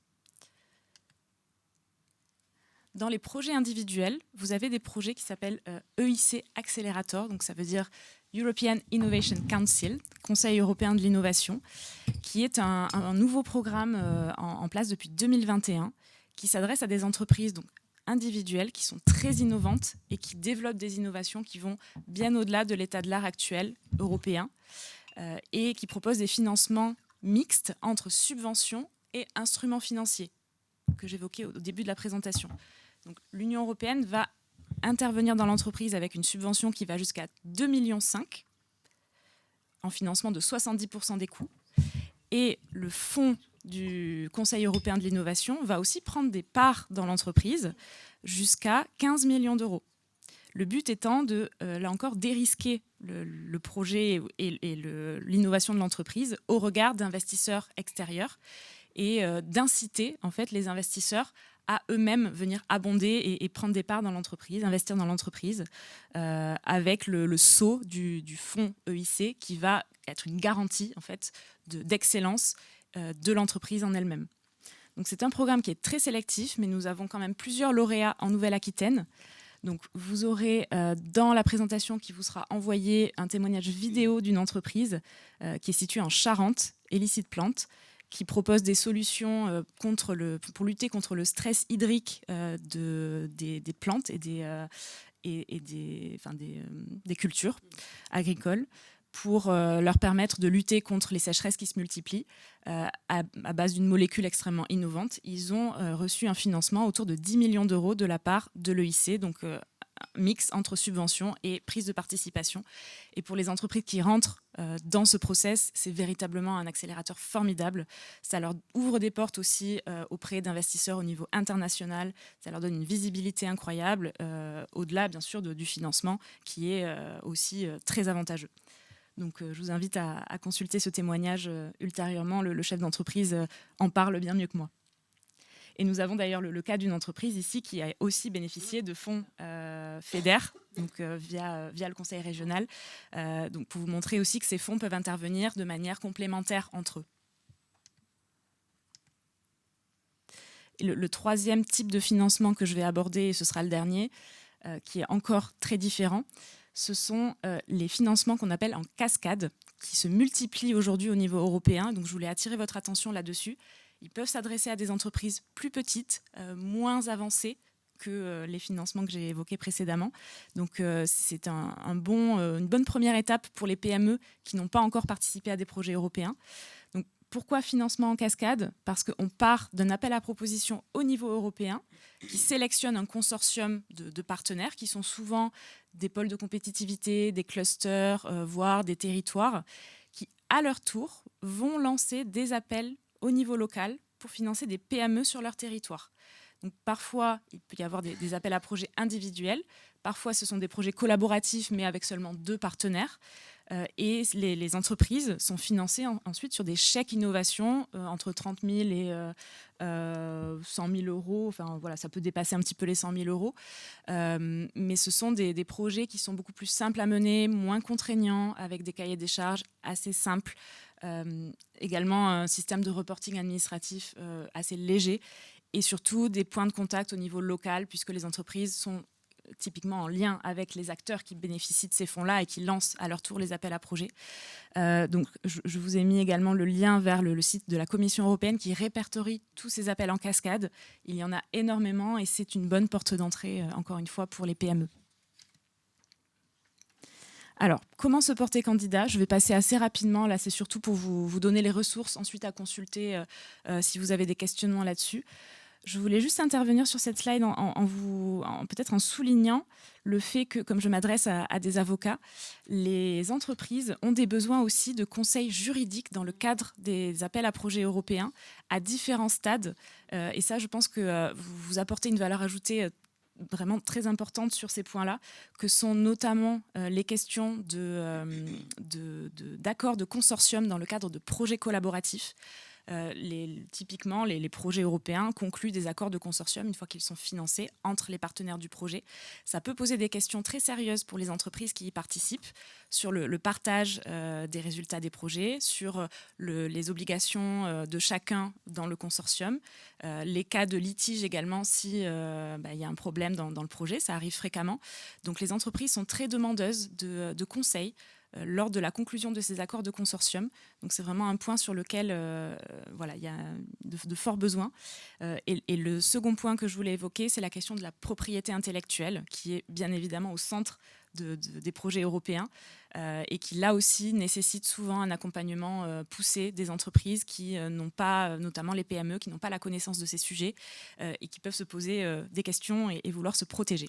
Dans les projets individuels, vous avez des projets qui s'appellent EIC Accelerator, donc ça veut dire European Innovation Council, Conseil européen de l'innovation, qui est un nouveau programme en place depuis 2021, qui s'adresse à des entreprises donc, individuelles qui sont très innovantes et qui développent des innovations qui vont bien au-delà de l'état de l'art actuel européen et qui proposent des financements mixtes entre subventions et instruments financiers que j'évoquais au début de la présentation. Donc, l'Union européenne va intervenir dans l'entreprise avec une subvention qui va jusqu'à 2,5 millions en financement de 70% des coûts. Et le fonds du Conseil européen de l'innovation va aussi prendre des parts dans l'entreprise jusqu'à 15 millions d'euros. Le but étant de, là encore, dérisquer le projet et l'innovation de l'entreprise au regard d'investisseurs extérieurs et d'inciter en fait, les investisseurs à eux-mêmes venir abonder et prendre des parts dans l'entreprise, investir dans l'entreprise, avec le sceau du fonds EIC qui va être une garantie en fait, d'excellence de l'entreprise en elle-même. Donc c'est un programme qui est très sélectif, mais nous avons quand même plusieurs lauréats en Nouvelle-Aquitaine. Donc vous aurez dans la présentation qui vous sera envoyée un témoignage vidéo d'une entreprise qui est située en Charente, Illicit Plant, qui propose des solutions pour lutter contre le stress hydrique des plantes et des cultures agricoles, pour leur permettre de lutter contre les sécheresses qui se multiplient à base d'une molécule extrêmement innovante. Ils ont reçu un financement autour de 10 millions d'euros de la part de l'EIC, donc mix entre subventions et prise de participation. Et pour les entreprises qui rentrent dans ce process, c'est véritablement un accélérateur formidable. Ça leur ouvre des portes aussi auprès d'investisseurs au niveau international. Ça leur donne une visibilité incroyable, au-delà bien sûr du financement qui est aussi très avantageux. Donc je vous invite à consulter ce témoignage ultérieurement. Le chef d'entreprise en parle bien mieux que moi. Et nous avons d'ailleurs le cas d'une entreprise ici qui a aussi bénéficié de fonds FEDER, donc, via le conseil régional, donc pour vous montrer aussi que ces fonds peuvent intervenir de manière complémentaire entre eux. Et le troisième type de financement que je vais aborder, et ce sera le dernier, qui est encore très différent, ce sont les financements qu'on appelle en cascade, qui se multiplient aujourd'hui au niveau européen. Donc je voulais attirer votre attention là-dessus. Ils peuvent s'adresser à des entreprises plus petites, moins avancées que les financements que j'ai évoqués précédemment. Donc c'est une bonne première étape pour les PME qui n'ont pas encore participé à des projets européens. Donc, pourquoi financement en cascade? Parce qu'on part d'un appel à proposition au niveau européen qui sélectionne un consortium de partenaires qui sont souvent des pôles de compétitivité, des clusters, voire des territoires, qui à leur tour vont lancer des appels au niveau local pour financer des PME sur leur territoire. Donc, parfois, il peut y avoir des appels à projets individuels. Parfois, ce sont des projets collaboratifs, mais avec seulement 2 partenaires. Et les entreprises sont financées ensuite sur des chèques innovation entre 30 000 et 100 000 euros. Enfin, voilà, ça peut dépasser un petit peu les 100 000 euros. Mais ce sont des projets qui sont beaucoup plus simples à mener, moins contraignants, avec des cahiers des charges assez simples. Également un système de reporting administratif assez léger et surtout des points de contact au niveau local puisque les entreprises sont typiquement en lien avec les acteurs qui bénéficient de ces fonds-là et qui lancent à leur tour les appels à projets. Donc, je vous ai mis également le lien vers le site de la Commission européenne qui répertorie tous ces appels en cascade. Il y en a énormément et c'est une bonne porte d'entrée, encore une fois, pour les PME. Alors, comment se porter candidat? Je vais passer assez rapidement. Là, c'est surtout pour vous donner les ressources ensuite à consulter si vous avez des questionnements là-dessus. Je voulais juste intervenir sur cette slide peut-être en soulignant le fait que, comme je m'adresse à des avocats, les entreprises ont des besoins aussi de conseils juridiques dans le cadre des appels à projets européens à différents stades. Et ça, je pense que vous apportez une valeur ajoutée vraiment très importante sur ces points-là, que sont notamment les questions d'accords de consortium dans le cadre de projets collaboratifs. Typiquement, les projets européens concluent des accords de consortium une fois qu'ils sont financés entre les partenaires du projet. Ça peut poser des questions très sérieuses pour les entreprises qui y participent sur le partage des résultats des projets, sur les obligations de chacun dans le consortium, les cas de litige également si y a un problème dans le projet, ça arrive fréquemment. Donc les entreprises sont très demandeuses de conseils lors de la conclusion de ces accords de consortium. Donc c'est vraiment un point sur lequel il y a de forts besoins. Et le second point que je voulais évoquer, c'est la question de la propriété intellectuelle, qui est bien évidemment au centre des projets européens et qui là aussi nécessite souvent un accompagnement poussé des entreprises qui n'ont pas, notamment les PME, qui n'ont pas la connaissance de ces sujets et qui peuvent se poser des questions et vouloir se protéger.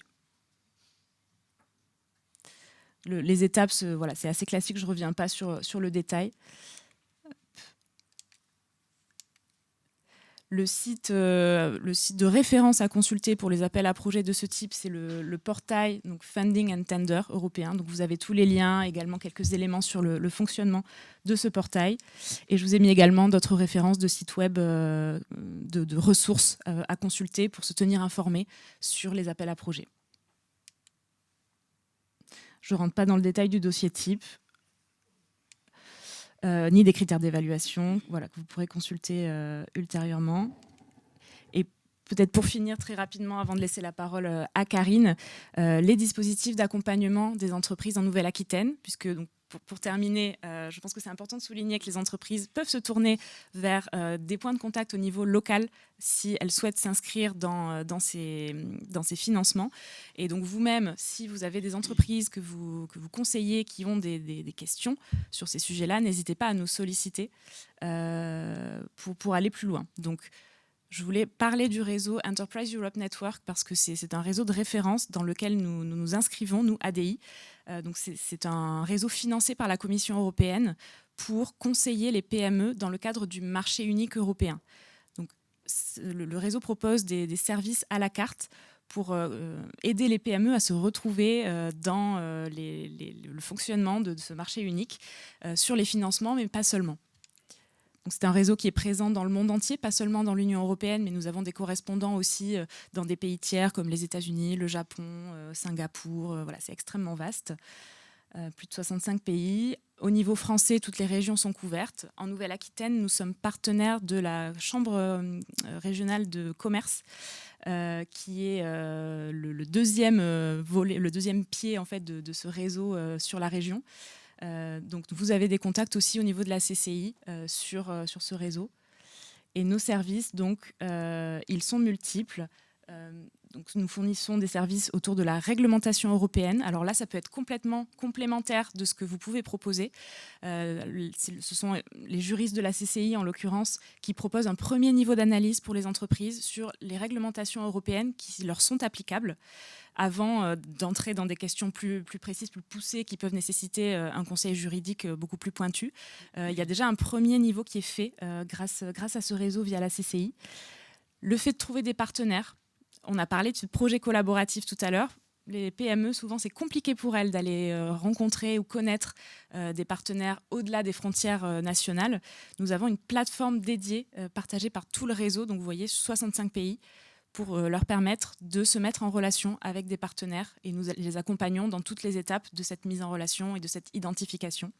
Les étapes, c'est assez classique, je ne reviens pas sur le détail. Le site de référence à consulter pour les appels à projets de ce type, c'est le portail donc Funding and Tender européen. Donc vous avez tous les liens, également quelques éléments sur le fonctionnement de ce portail. Et je vous ai mis également d'autres références de sites web de ressources à consulter pour se tenir informé sur les appels à projets. Je ne rentre pas dans le détail du dossier type, ni des critères d'évaluation, que vous pourrez consulter ultérieurement. Et peut-être pour finir très rapidement, avant de laisser la parole à Karine, les dispositifs d'accompagnement des entreprises en Nouvelle-Aquitaine, puisque donc, pour terminer, je pense que c'est important de souligner que les entreprises peuvent se tourner vers des points de contact au niveau local si elles souhaitent s'inscrire dans ces financements. Et donc vous-même, si vous avez des entreprises que vous conseillez qui ont des questions sur ces sujets-là, n'hésitez pas à nous solliciter pour aller plus loin. Donc, je voulais parler du réseau Enterprise Europe Network parce que c'est un réseau de référence dans lequel nous nous inscrivons, nous, ADI. Donc c'est un réseau financé par la Commission européenne pour conseiller les PME dans le cadre du marché unique européen. Donc, le réseau propose des services à la carte pour aider les PME à se retrouver dans le fonctionnement de ce marché unique sur les financements, mais pas seulement. C'est un réseau qui est présent dans le monde entier, pas seulement dans l'Union européenne, mais nous avons des correspondants aussi dans des pays tiers comme les États-Unis, le Japon, Singapour. C'est extrêmement vaste. Plus de 65 pays. Au niveau français, toutes les régions sont couvertes. En Nouvelle-Aquitaine, nous sommes partenaires de la Chambre régionale de commerce, qui est le deuxième volet, le deuxième pied en fait, de ce réseau sur la région. Donc vous avez des contacts aussi au niveau de la CCI sur ce réseau. Et nos services, donc, ils sont multiples. Donc, nous fournissons des services autour de la réglementation européenne. Alors là, ça peut être complètement complémentaire de ce que vous pouvez proposer. Ce sont les juristes de la CCI, en l'occurrence, qui proposent un premier niveau d'analyse pour les entreprises sur les réglementations européennes qui leur sont applicables, avant d'entrer dans des questions plus précises, plus poussées, qui peuvent nécessiter un conseil juridique beaucoup plus pointu. Il y a déjà un premier niveau qui est fait grâce à ce réseau via la CCI. Le fait de trouver des partenaires, on a parlé de ce projet collaboratif tout à l'heure. Les PME, souvent, c'est compliqué pour elles d'aller rencontrer ou connaître des partenaires au-delà des frontières nationales. Nous avons une plateforme dédiée, partagée par tout le réseau, donc vous voyez, 65 pays, pour leur permettre de se mettre en relation avec des partenaires. Et nous les accompagnons dans toutes les étapes de cette mise en relation et de cette identification.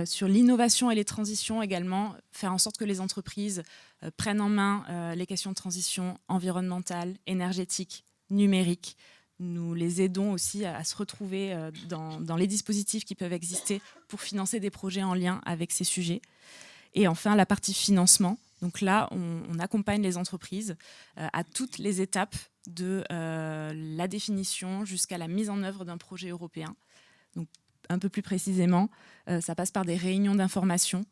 Sur l'innovation et les transitions également, faire en sorte que les entreprises prennent en main les questions de transition environnementale, énergétique, numérique. Nous les aidons aussi à se retrouver dans les dispositifs qui peuvent exister pour financer des projets en lien avec ces sujets. Et enfin, la partie financement. Donc là, on accompagne les entreprises à toutes les étapes de la définition jusqu'à la mise en œuvre d'un projet européen. Donc, un peu plus précisément, ça passe par des réunions d'information,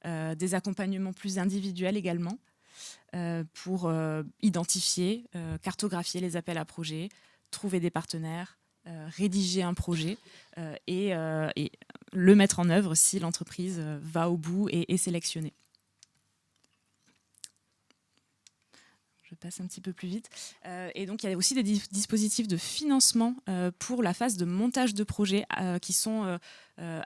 des accompagnements plus individuels également. pour identifier, cartographier les appels à projets, trouver des partenaires, rédiger un projet et le mettre en œuvre si l'entreprise va au bout et est sélectionnée. Je passe un petit peu plus vite. Et donc, il y a aussi des dispositifs de financement pour la phase de montage de projet qui sont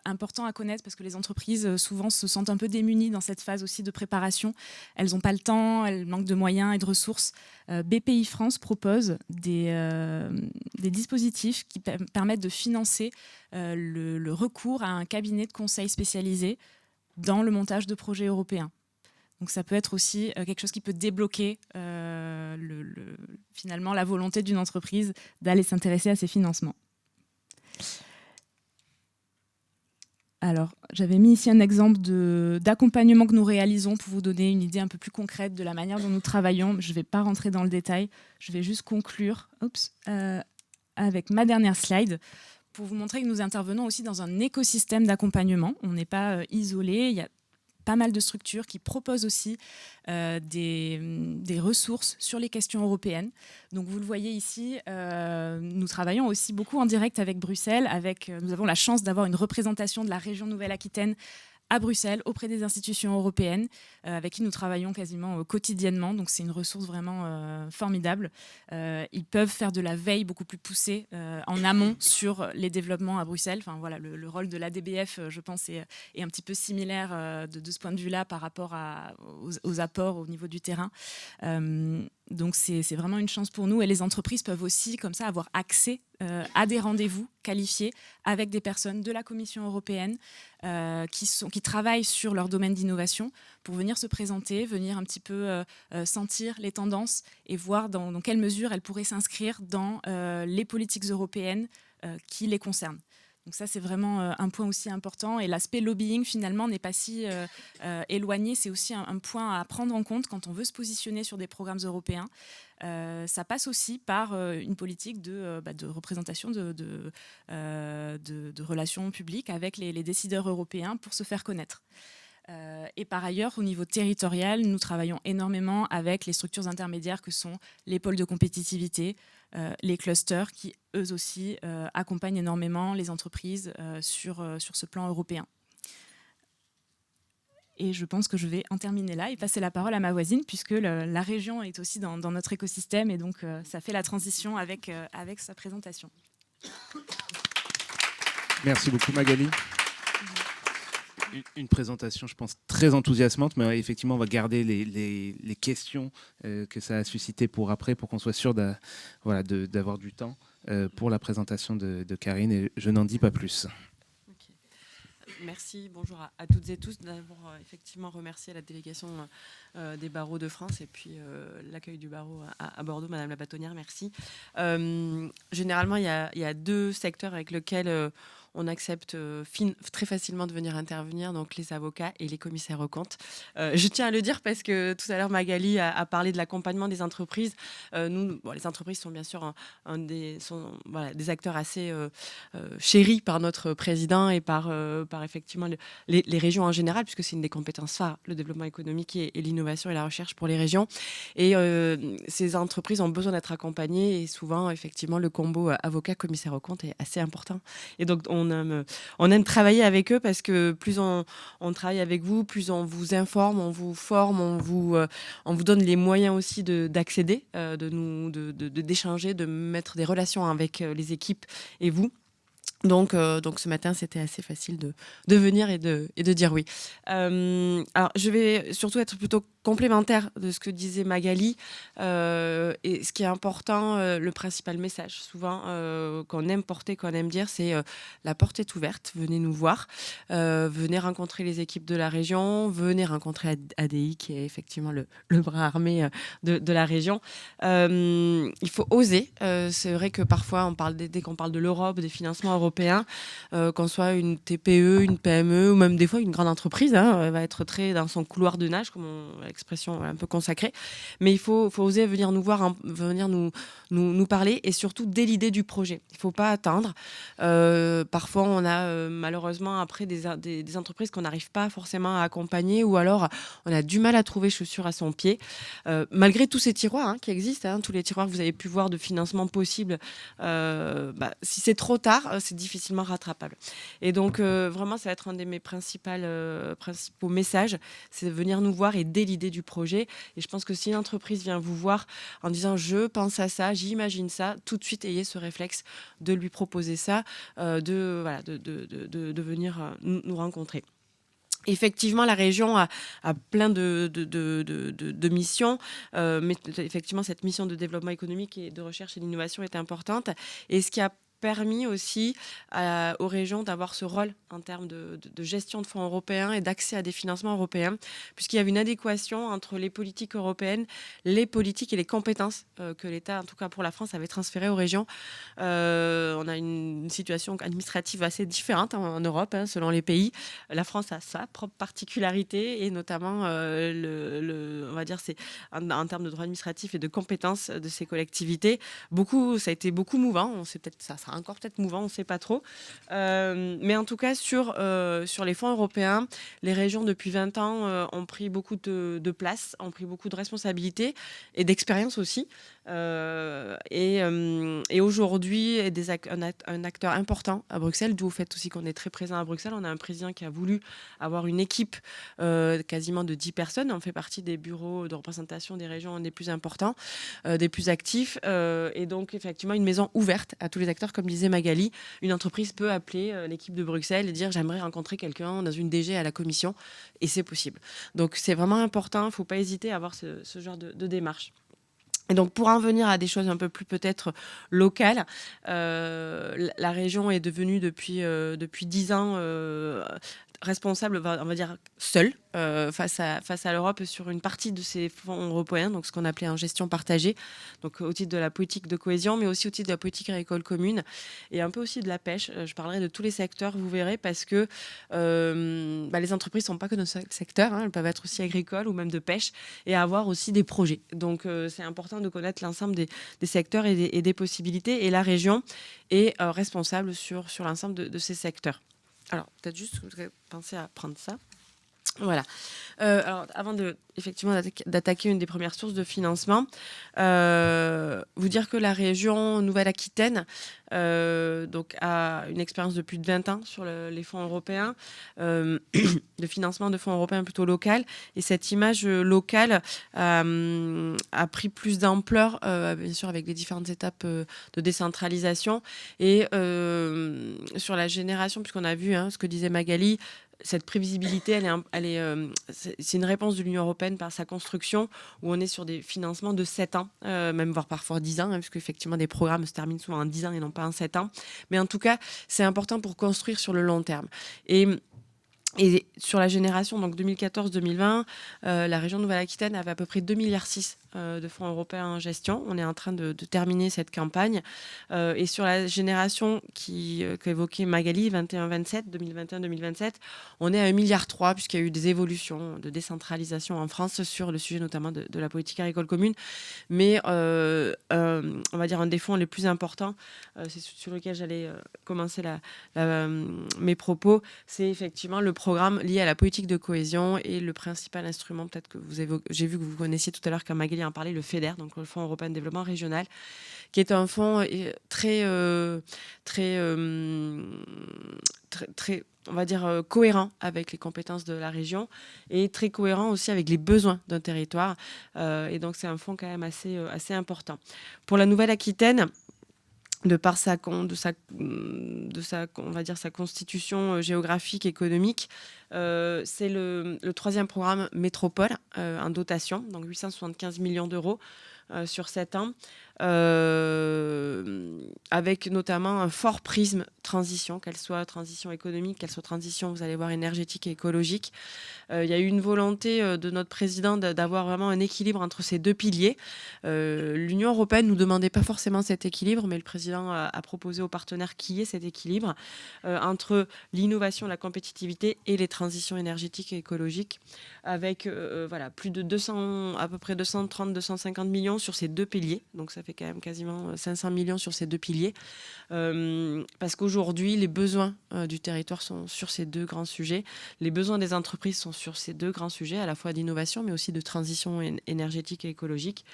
importants à connaître parce que les entreprises souvent se sentent un peu démunies dans cette phase aussi de préparation. Elles n'ont pas le temps, elles manquent de moyens et de ressources. BPI France propose des dispositifs qui permettent de financer le recours à un cabinet de conseil spécialisé dans le montage de projets européens. Donc ça peut être aussi quelque chose qui peut débloquer finalement la volonté d'une entreprise d'aller s'intéresser à ces financements. Alors, j'avais mis ici un exemple d'accompagnement que nous réalisons pour vous donner une idée un peu plus concrète de la manière dont nous travaillons. Je ne vais pas rentrer dans le détail, je vais juste conclure avec ma dernière slide pour vous montrer que nous intervenons aussi dans un écosystème d'accompagnement. On n'est pas isolé, il y a pas mal de structures qui proposent aussi des ressources sur les questions européennes. Donc vous le voyez ici, nous travaillons aussi beaucoup en direct avec Bruxelles. Nous avons la chance d'avoir une représentation de la région Nouvelle-Aquitaine à Bruxelles, auprès des institutions européennes, avec qui nous travaillons quasiment quotidiennement. Donc c'est une ressource vraiment formidable. Ils peuvent faire de la veille beaucoup plus poussée en amont sur les développements à Bruxelles. Enfin, voilà, le rôle de l'ADBF, je pense, est un petit peu similaire de ce point de vue-là par rapport aux apports au niveau du terrain. Donc c'est vraiment une chance pour nous et les entreprises peuvent aussi comme ça avoir accès à des rendez-vous qualifiés avec des personnes de la Commission européenne qui travaillent sur leur domaine d'innovation pour venir se présenter, venir un petit peu sentir les tendances et voir dans quelle mesure elles pourraient s'inscrire dans les politiques européennes qui les concernent. Donc ça, c'est vraiment un point aussi important. Et l'aspect lobbying, finalement, n'est pas si éloigné. C'est aussi un point à prendre en compte quand on veut se positionner sur des programmes européens. Ça passe aussi par une politique de représentation de relations publiques avec les décideurs européens pour se faire connaître. Et par ailleurs, au niveau territorial, nous travaillons énormément avec les structures intermédiaires que sont les pôles de compétitivité, les clusters qui, eux aussi, accompagnent énormément les entreprises sur ce plan européen. Et je pense que je vais en terminer là et passer la parole à ma voisine, puisque la région est aussi dans notre écosystème et donc ça fait la transition avec sa présentation. Merci beaucoup Magali. Une présentation, je pense, très enthousiasmante, mais effectivement, on va garder les questions que ça a suscité pour après, pour qu'on soit sûr d'avoir du temps pour la présentation de Karine, et je n'en dis pas plus. Okay. Merci, bonjour à toutes et tous. D'abord, effectivement, remercier la délégation des barreaux de France et puis l'accueil du barreau à Bordeaux, Madame la bâtonnière, merci. Généralement, il y a deux secteurs avec lesquels on accepte très facilement de venir intervenir, donc les avocats et les commissaires aux comptes. Je tiens à le dire parce que tout à l'heure, Magali a parlé de l'accompagnement des entreprises. Les entreprises sont bien sûr des acteurs assez chéris par notre président et par effectivement les régions en général, puisque c'est une des compétences phares, le développement économique et l'innovation et la recherche pour les régions. Et ces entreprises ont besoin d'être accompagnées et souvent, effectivement, le combo avocat-commissaire aux comptes est assez important. Et donc, on aime travailler avec eux parce que plus on travaille avec vous, plus on vous informe, on vous forme, on vous donne les moyens aussi d'accéder, d'échanger, de mettre des relations avec les équipes et vous. Donc ce matin, c'était assez facile de venir et de dire oui. Alors, je vais surtout être plutôt complémentaire de ce que disait Magali. Et ce qui est important, le principal message, souvent, qu'on aime porter, qu'on aime dire, c'est la porte est ouverte, venez nous voir, venez rencontrer les équipes de la région, venez rencontrer ADI, qui est effectivement le bras armé de la région. Il faut oser. C'est vrai que parfois, dès qu'on parle de l'Europe, des financements européens, qu'on soit une TPE, une PME, ou même des fois une grande entreprise, va être très dans son couloir de nage, comme expression un peu consacrée. Mais il faut oser venir nous voir, venir nous parler, et surtout dès l'idée du projet. Il ne faut pas attendre. Parfois, on a malheureusement après des entreprises qu'on n'arrive pas forcément à accompagner, ou alors on a du mal à trouver chaussure à son pied. Malgré tous ces tiroirs qui existent, tous les tiroirs que vous avez pu voir de financement possible, si c'est trop tard, c'est difficilement rattrapable. Et donc, vraiment, ça va être un de mes principaux messages, c'est de venir nous voir et dès l'idée du projet. Et je pense que si une entreprise vient vous voir en disant « je pense à ça, j'imagine ça », tout de suite, ayez ce réflexe de lui proposer ça, de venir nous rencontrer. Effectivement, la région a plein de missions, mais effectivement, cette mission de développement économique et de recherche et d'innovation est importante. Et ce qui a permis aussi aux régions d'avoir ce rôle en termes de gestion de fonds européens et d'accès à des financements européens, puisqu'il y avait une adéquation entre les politiques européennes, les politiques et les compétences que l'État, en tout cas pour la France, avait transférées aux régions. On a une situation administrative assez différente en Europe, selon les pays. La France a sa propre particularité, et notamment, on va dire, c'est en termes de droit administratif et de compétences de ces collectivités. Ça a été beaucoup mouvant. Ça sera encore peut-être mouvant, on ne sait pas trop. Mais en tout cas, sur les fonds européens, les régions, depuis 20 ans, ont pris beaucoup de place, ont pris beaucoup de responsabilités et d'expérience aussi. Et aujourd'hui, un acteur important à Bruxelles, d'où au fait aussi qu'on est très présent à Bruxelles. On a un président qui a voulu avoir une équipe quasiment de 10 personnes. On fait partie des bureaux de représentation des régions des plus importants, des plus actifs. Et donc, effectivement, une maison ouverte à tous les acteurs. Comme disait Magali, une entreprise peut appeler l'équipe de Bruxelles et dire « j'aimerais rencontrer quelqu'un dans une DG à la commission », et c'est possible. Donc, c'est vraiment important. Il ne faut pas hésiter à avoir ce genre de démarche. Et donc, pour en venir à des choses un peu plus peut-être locales, la région est devenue depuis 10 ans responsable, on va dire, seule face à l'Europe sur une partie de ces fonds européens, donc ce qu'on appelait en gestion partagée, donc au titre de la politique de cohésion, mais aussi au titre de la politique agricole commune, et un peu aussi de la pêche. Je parlerai de tous les secteurs, vous verrez, parce que les entreprises ne sont pas que dans ce secteur, elles peuvent être aussi agricoles ou même de pêche, et avoir aussi des projets. Donc c'est important de connaître l'ensemble des secteurs et des possibilités, et la région est responsable sur l'ensemble de ces secteurs. Alors, peut-être juste penser à prendre ça. Voilà. Alors, avant effectivement d'attaquer une des premières sources de financement, vous dire que la région Nouvelle-Aquitaine donc a une expérience de plus de 20 ans sur les fonds européens, le financement de fonds européens plutôt local. Et cette image locale a pris plus d'ampleur, bien sûr, avec les différentes étapes de décentralisation. Et sur la génération, puisqu'on a vu ce que disait Magali, cette prévisibilité, c'est une réponse de l'Union européenne par sa construction, où on est sur des financements de 7 ans, même voire parfois 10 ans, puisque effectivement des programmes se terminent souvent en 10 ans et non pas en 7 ans. Mais en tout cas, c'est important pour construire sur le long terme. Et sur la génération, donc 2014-2020, la région Nouvelle-Aquitaine avait à peu près 2,6 milliards de fonds européens en gestion. On est en train de terminer cette campagne. Et sur la génération qu'évoquait Magali, 21-27, 2021-2027, on est à 1,3 milliard, puisqu'il y a eu des évolutions de décentralisation en France sur le sujet notamment de la politique agricole commune. Mais on va dire un des fonds les plus importants, c'est sur lequel j'allais commencer mes propos, c'est effectivement le programme lié à la politique de cohésion, et le principal instrument, peut-être que j'ai vu que vous connaissiez tout à l'heure quand Magali en parlait, le FEDER, donc le Fonds européen de développement régional, qui est un fonds très on va dire cohérent avec les compétences de la région, et très cohérent aussi avec les besoins d'un territoire. Et donc c'est un fonds quand même assez important. Pour la Nouvelle-Aquitaine, de par sa constitution géographique, économique, c'est le 3e programme métropole en dotation, donc 875 millions d'euros sur 7 ans. avec notamment un fort prisme transition, qu'elle soit transition économique, qu'elle soit transition, vous allez voir, énergétique et écologique. Il y a eu une volonté de notre président d'avoir vraiment un équilibre entre ces deux piliers. L'Union européenne ne nous demandait pas forcément cet équilibre, mais le président a proposé aux partenaires qu'il y ait cet équilibre entre l'innovation, la compétitivité et les transitions énergétiques et écologiques, avec plus de 200, à peu près 230-250 millions sur ces deux piliers. Donc ça fait quand même quasiment 500 millions sur ces deux piliers. Parce qu'aujourd'hui, les besoins du territoire sont sur ces deux grands sujets. Les besoins des entreprises sont sur ces deux grands sujets, à la fois d'innovation, mais aussi de transition énergétique et écologique.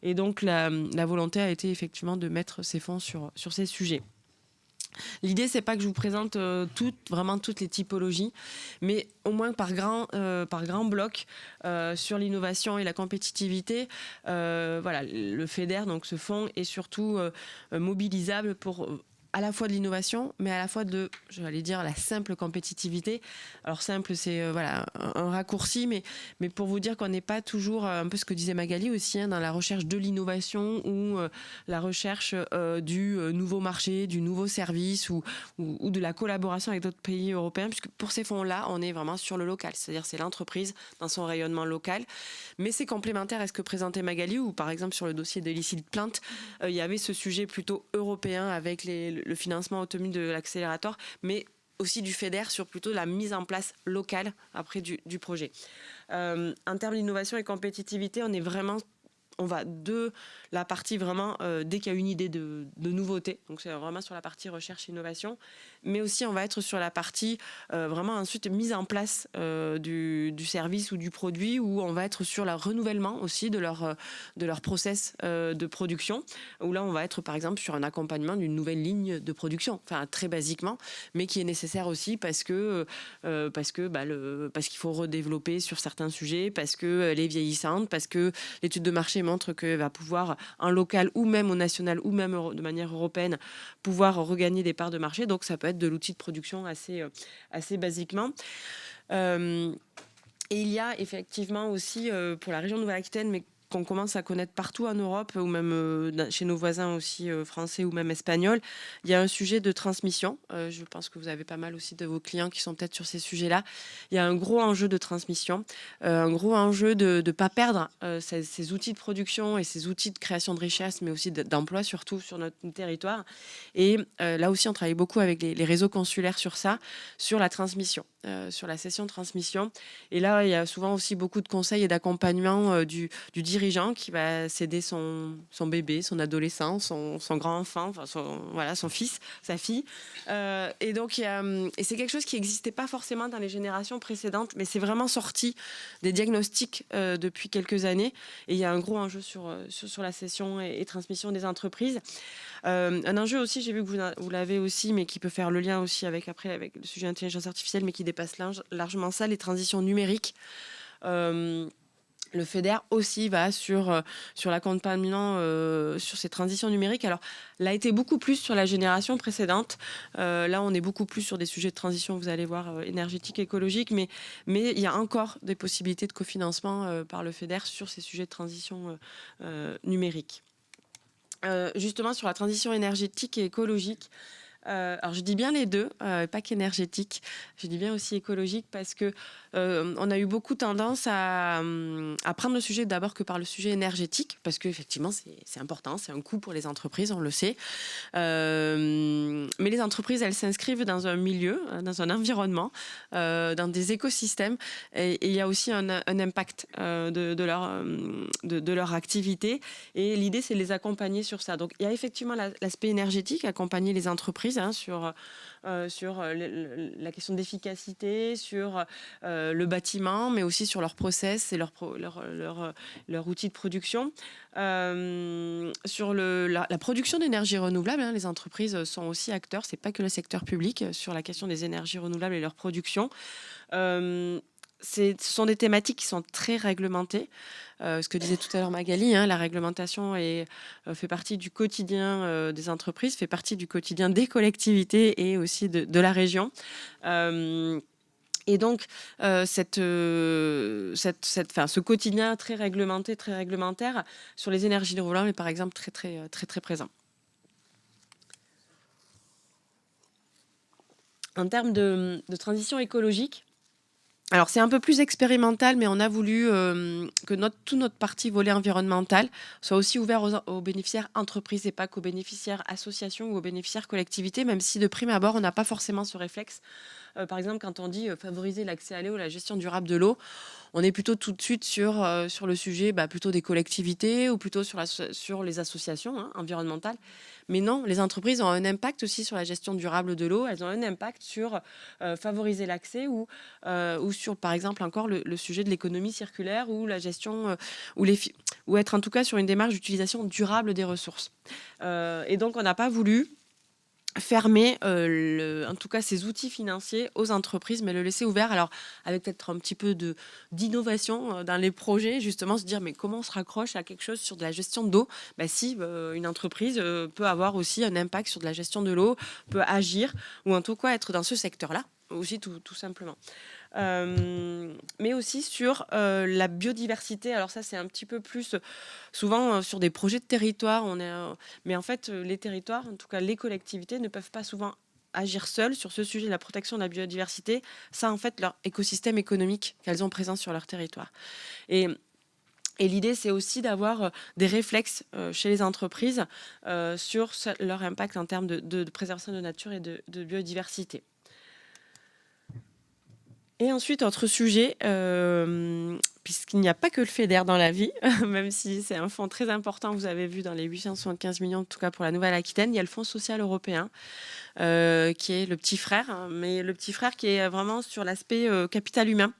Et donc, la volonté a été effectivement de mettre ces fonds sur ces sujets. L'idée, c'est pas que je vous présente vraiment toutes les typologies, mais au moins par grand bloc sur l'innovation et la compétitivité. Le FEDER, donc ce fonds, est surtout mobilisable pour à la fois de l'innovation, mais à la fois de, j'allais dire, la simple compétitivité. Alors simple, c'est un raccourci, mais pour vous dire qu'on n'est pas toujours, un peu ce que disait Magali aussi, dans la recherche de l'innovation ou la recherche du nouveau marché, du nouveau service ou de la collaboration avec d'autres pays européens, puisque pour ces fonds-là, on est vraiment sur le local, c'est-à-dire c'est l'entreprise dans son rayonnement local. Mais c'est complémentaire à ce que présentait Magali, ou par exemple sur le dossier de l'illicit plant, il y avait ce sujet plutôt européen avec le financement obtenu de l'accélérateur, mais aussi du FEDER sur plutôt la mise en place locale après du projet. En termes d'innovation et compétitivité, on va de la partie vraiment, dès qu'il y a une idée de nouveauté, donc c'est vraiment sur la partie recherche-innovation, mais aussi on va être sur la partie vraiment ensuite mise en place du service ou du produit, où on va être sur le renouvellement aussi de leur process de production, où là on va être par exemple sur un accompagnement d'une nouvelle ligne de production, enfin très basiquement, mais qui est nécessaire aussi parce qu'il faut redévelopper sur certains sujets, parce qu'elle est vieillissante, parce que l'étude de marché montre qu'elle va pouvoir, en local ou même au national ou même de manière européenne, pouvoir regagner des parts de marché. Donc ça peut être de l'outil de production assez basiquement. Et il y a effectivement aussi pour la région de Nouvelle-Aquitaine, mais qu'on commence à connaître partout en Europe, ou même chez nos voisins aussi français ou même espagnols, il y a un sujet de transmission. Je pense que vous avez pas mal aussi de vos clients qui sont peut-être sur ces sujets-là. Il y a un gros enjeu de transmission, un gros enjeu de ne pas perdre ces outils de production et ces outils de création de richesse, mais aussi d'emploi, surtout sur notre territoire. Et là aussi, on travaille beaucoup avec les réseaux consulaires sur ça, sur la transmission, sur la cession de transmission. Et là, il y a souvent aussi beaucoup de conseils et d'accompagnement du dirigeant qui va céder son bébé, son adolescent, son grand-enfant, enfin son fils, sa fille. Et donc, et c'est quelque chose qui n'existait pas forcément dans les générations précédentes, mais c'est vraiment sorti des diagnostics depuis quelques années. Et il y a un gros enjeu sur la cession et transmission des entreprises. Un enjeu aussi, j'ai vu que vous l'avez aussi, mais qui peut faire le lien aussi avec le sujet d'intelligence artificielle, mais qui dépasse largement ça, les transitions numériques. Le FEDER aussi va sur l'accompagnement sur ces transitions numériques. Alors, l'a été beaucoup plus sur la génération précédente. Là, on est beaucoup plus sur des sujets de transition, vous allez voir, énergétique, écologique, mais il y a encore des possibilités de cofinancement par le FEDER sur ces sujets de transition numérique. Justement, sur la transition énergétique et écologique, alors je dis bien les deux, pas qu'énergétique, je dis bien aussi écologique, parce que on a eu beaucoup tendance à prendre le sujet d'abord que par le sujet énergétique, parce qu'effectivement c'est important, c'est un coût pour les entreprises, on le sait. Mais les entreprises, elles s'inscrivent dans un milieu, dans un environnement, dans des écosystèmes, et il y a aussi un impact de leur activité, et l'idée c'est de les accompagner sur ça. Donc il y a effectivement l'aspect énergétique, accompagner les entreprises sur la question d'efficacité, sur le bâtiment, mais aussi sur leur process et leur outil de production. Sur la production d'énergie renouvelable, les entreprises sont aussi acteurs, c'est pas que le secteur public, sur la question des énergies renouvelables et leur production. Ce sont des thématiques qui sont très réglementées. Ce que disait tout à l'heure Magali, la réglementation fait partie du quotidien des entreprises, fait partie du quotidien des collectivités et aussi de la région. Et donc, ce quotidien très réglementé, très réglementaire sur les énergies renouvelables est par exemple très présent. En termes de transition écologique, alors c'est un peu plus expérimental, mais on a voulu que tout notre partie volet environnemental soit aussi ouvert aux bénéficiaires entreprises et pas qu'aux bénéficiaires associations ou aux bénéficiaires collectivités, même si de prime abord, on n'a pas forcément ce réflexe. Par exemple, quand on dit favoriser l'accès à l'eau, la gestion durable de l'eau, on est plutôt tout de suite sur le sujet plutôt des collectivités ou plutôt sur les associations environnementales. Mais non, les entreprises ont un impact aussi sur la gestion durable de l'eau. Elles ont un impact sur favoriser l'accès ou sur, par exemple, encore le sujet de l'économie circulaire ou la gestion ou être en tout cas sur une démarche d'utilisation durable des ressources. Et donc, on n'a pas voulu fermer en tout cas ces outils financiers aux entreprises, mais le laisser ouvert, alors avec peut-être un petit peu d'innovation dans les projets, justement se dire mais comment on se raccroche à quelque chose sur de la gestion d'eau, si une entreprise peut avoir aussi un impact sur de la gestion de l'eau, peut agir ou en tout cas être dans ce secteur-là aussi tout simplement. Mais aussi sur la biodiversité. Alors ça, c'est un petit peu plus souvent sur des projets de territoire. Mais en fait, les territoires, en tout cas les collectivités, ne peuvent pas souvent agir seules sur ce sujet de la protection de la biodiversité. Ça, en fait, leur écosystème économique qu'elles ont présent sur leur territoire. Et l'idée, c'est aussi d'avoir des réflexes chez les entreprises sur leur impact en termes de préservation de nature et de biodiversité. Et ensuite, autre sujet, puisqu'il n'y a pas que le FEDER dans la vie, même si c'est un fonds très important, vous avez vu dans les 875 millions, en tout cas pour la Nouvelle-Aquitaine, il y a le Fonds social européen, qui est le petit frère, mais le petit frère qui est vraiment sur l'aspect capital humain.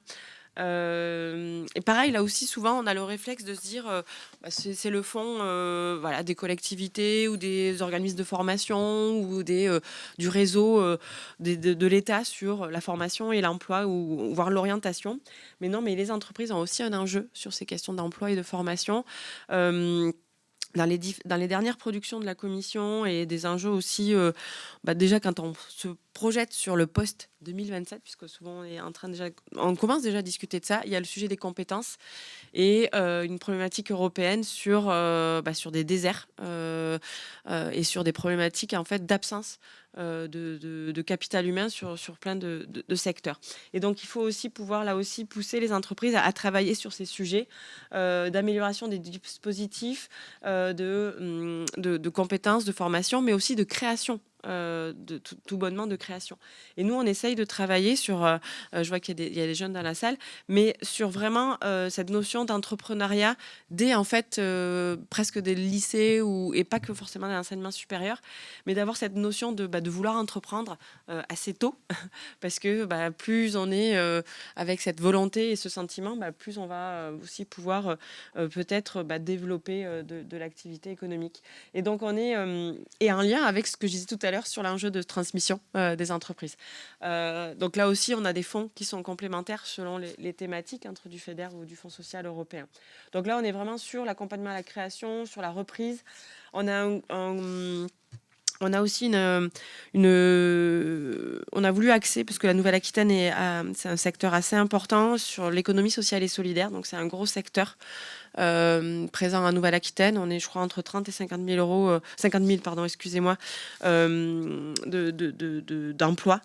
Et pareil, là aussi, souvent, on a le réflexe de se dire c'est le fonds des collectivités ou des organismes de formation ou du réseau de l'État sur la formation et l'emploi ou voire l'orientation. Mais non, mais les entreprises ont aussi un enjeu sur ces questions d'emploi et de formation. Dans les dernières productions de la commission et des enjeux aussi, déjà quand on se projette sur le post 2027, puisque souvent on commence déjà à discuter de ça, il y a le sujet des compétences et une problématique européenne sur des déserts et sur des problématiques en fait d'absence de capital humain sur plein de secteurs. Et donc, il faut aussi pouvoir, là aussi, pousser les entreprises à travailler sur ces sujets d'amélioration des dispositifs, de compétences, de formation, mais aussi de création. Tout bonnement de création. Et nous, on essaye de travailler sur, je vois qu'il y a des jeunes dans la salle, mais sur vraiment cette notion d'entrepreneuriat dès en fait presque des lycées et pas que forcément dans l'enseignement supérieur, mais d'avoir cette notion de vouloir entreprendre assez tôt, parce que plus on est avec cette volonté et ce sentiment, plus on va aussi pouvoir peut-être développer de l'activité économique. Et donc on est et en lien avec ce que je disais tout à l'heure sur l'enjeu de transmission des entreprises. Donc là aussi, on a des fonds qui sont complémentaires selon les thématiques entre du FEDER ou du Fonds social européen. Donc là, on est vraiment sur l'accompagnement à la création, sur la reprise. On a aussi on a voulu axer, parce que la Nouvelle-Aquitaine c'est un secteur assez important sur l'économie sociale et solidaire, donc c'est un gros secteur présent en Nouvelle-Aquitaine. On est, je crois, entre 30 et 50 000 euros, 50 000, pardon, excusez-moi, d'emplois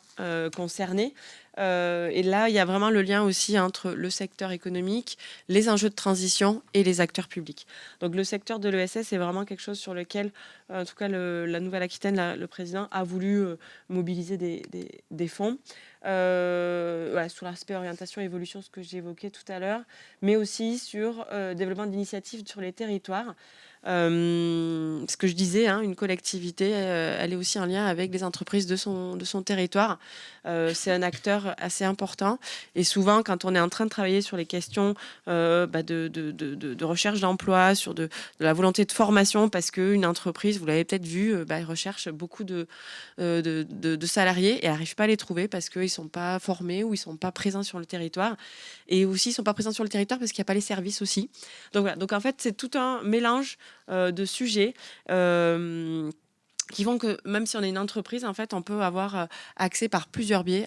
concernés. Et là, il y a vraiment le lien aussi entre le secteur économique, les enjeux de transition et les acteurs publics. Donc le secteur de l'ESS est vraiment quelque chose sur lequel, en tout cas, la Nouvelle-Aquitaine, le président a voulu mobiliser des fonds. Sur l'aspect orientation et évolution, ce que j'évoquais tout à l'heure, mais aussi sur développement d'initiatives sur les territoires. Ce que je disais, une collectivité, elle est aussi en lien avec les entreprises de son territoire. C'est un acteur assez important. Et souvent, quand on est en train de travailler sur les questions de recherche d'emploi, sur de la volonté de formation, parce qu'une entreprise, vous l'avez peut-être vu, elle recherche beaucoup de salariés et elle n'arrive pas à les trouver parce qu'ils ne sont pas formés ou ils ne sont pas présents sur le territoire. Et aussi, ils ne sont pas présents sur le territoire parce qu'il n'y a pas les services aussi. Donc voilà. Donc en fait, c'est tout un mélange de sujets qui font que même si on est une entreprise, en fait, on peut avoir accès par plusieurs biais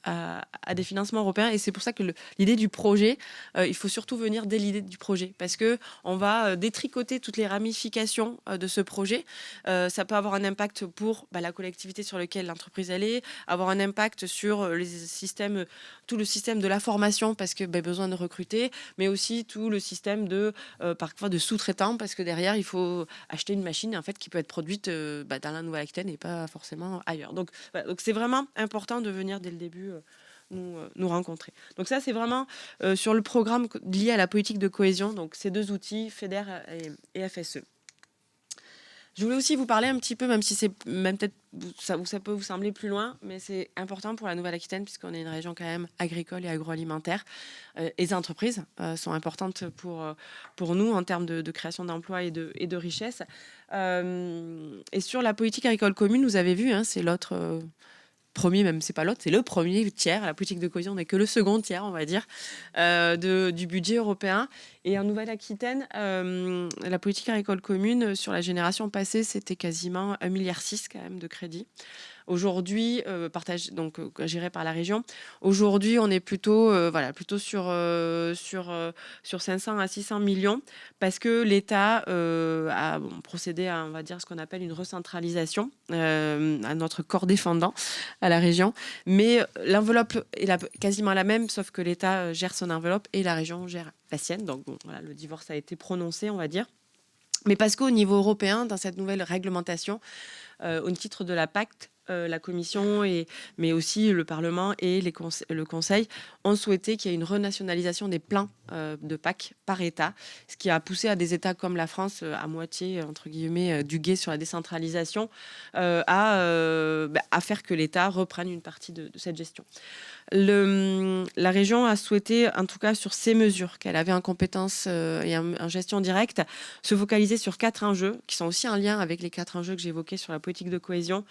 à des financements européens. Et c'est pour ça que l'idée du projet, il faut surtout venir dès l'idée du projet, parce que on va détricoter toutes les ramifications de ce projet. Ça peut avoir un impact pour la collectivité sur laquelle l'entreprise elle est, avoir un impact sur les systèmes, tout le système de la formation, parce que besoin de recruter, mais aussi tout le système parfois de sous-traitants, parce que derrière, il faut acheter une machine en fait, qui peut être produite dans la Nouvelle-Aquitaine et pas forcément ailleurs. Donc c'est vraiment important de venir dès le début nous rencontrer. Donc ça, c'est vraiment sur le programme lié à la politique de cohésion, donc ces deux outils, FEDER et FSE. Je voulais aussi vous parler un petit peu, même si c'est même peut-être ça peut vous sembler plus loin, mais c'est important pour la Nouvelle-Aquitaine puisqu'on est une région quand même agricole et agroalimentaire. Et les entreprises sont importantes pour nous en termes de création d'emplois et de richesse. Et sur la politique agricole commune, vous avez vu, c'est l'autre... premier, même c'est pas l'autre, c'est le premier tiers. La politique de cohésion n'est que le second tiers, on va dire, du budget européen. Et en Nouvelle-Aquitaine, la politique agricole commune, sur la génération passée, c'était quasiment 1,6 milliard quand même de crédit. Aujourd'hui, géré par la région. Aujourd'hui, on est plutôt sur 500 à 600 millions parce que l'État a procédé à, on va dire, ce qu'on appelle une recentralisation à notre corps défendant à la région. Mais l'enveloppe est quasiment la même, sauf que l'État gère son enveloppe et la région gère la sienne. Donc, le divorce a été prononcé, on va dire. Mais parce qu'au niveau européen, dans cette nouvelle réglementation, au titre de la PAC, la Commission, mais aussi le Parlement et le Conseil ont souhaité qu'il y ait une renationalisation des plans de PAC par État, ce qui a poussé à des États comme la France, à moitié, entre guillemets, du guet sur la décentralisation, à faire que l'État reprenne une partie de cette gestion. La région a souhaité, en tout cas sur ces mesures qu'elle avait en compétence et en gestion directe, se focaliser sur 4 enjeux qui sont aussi en lien avec les 4 enjeux que j'évoquais sur la politique de cohésion.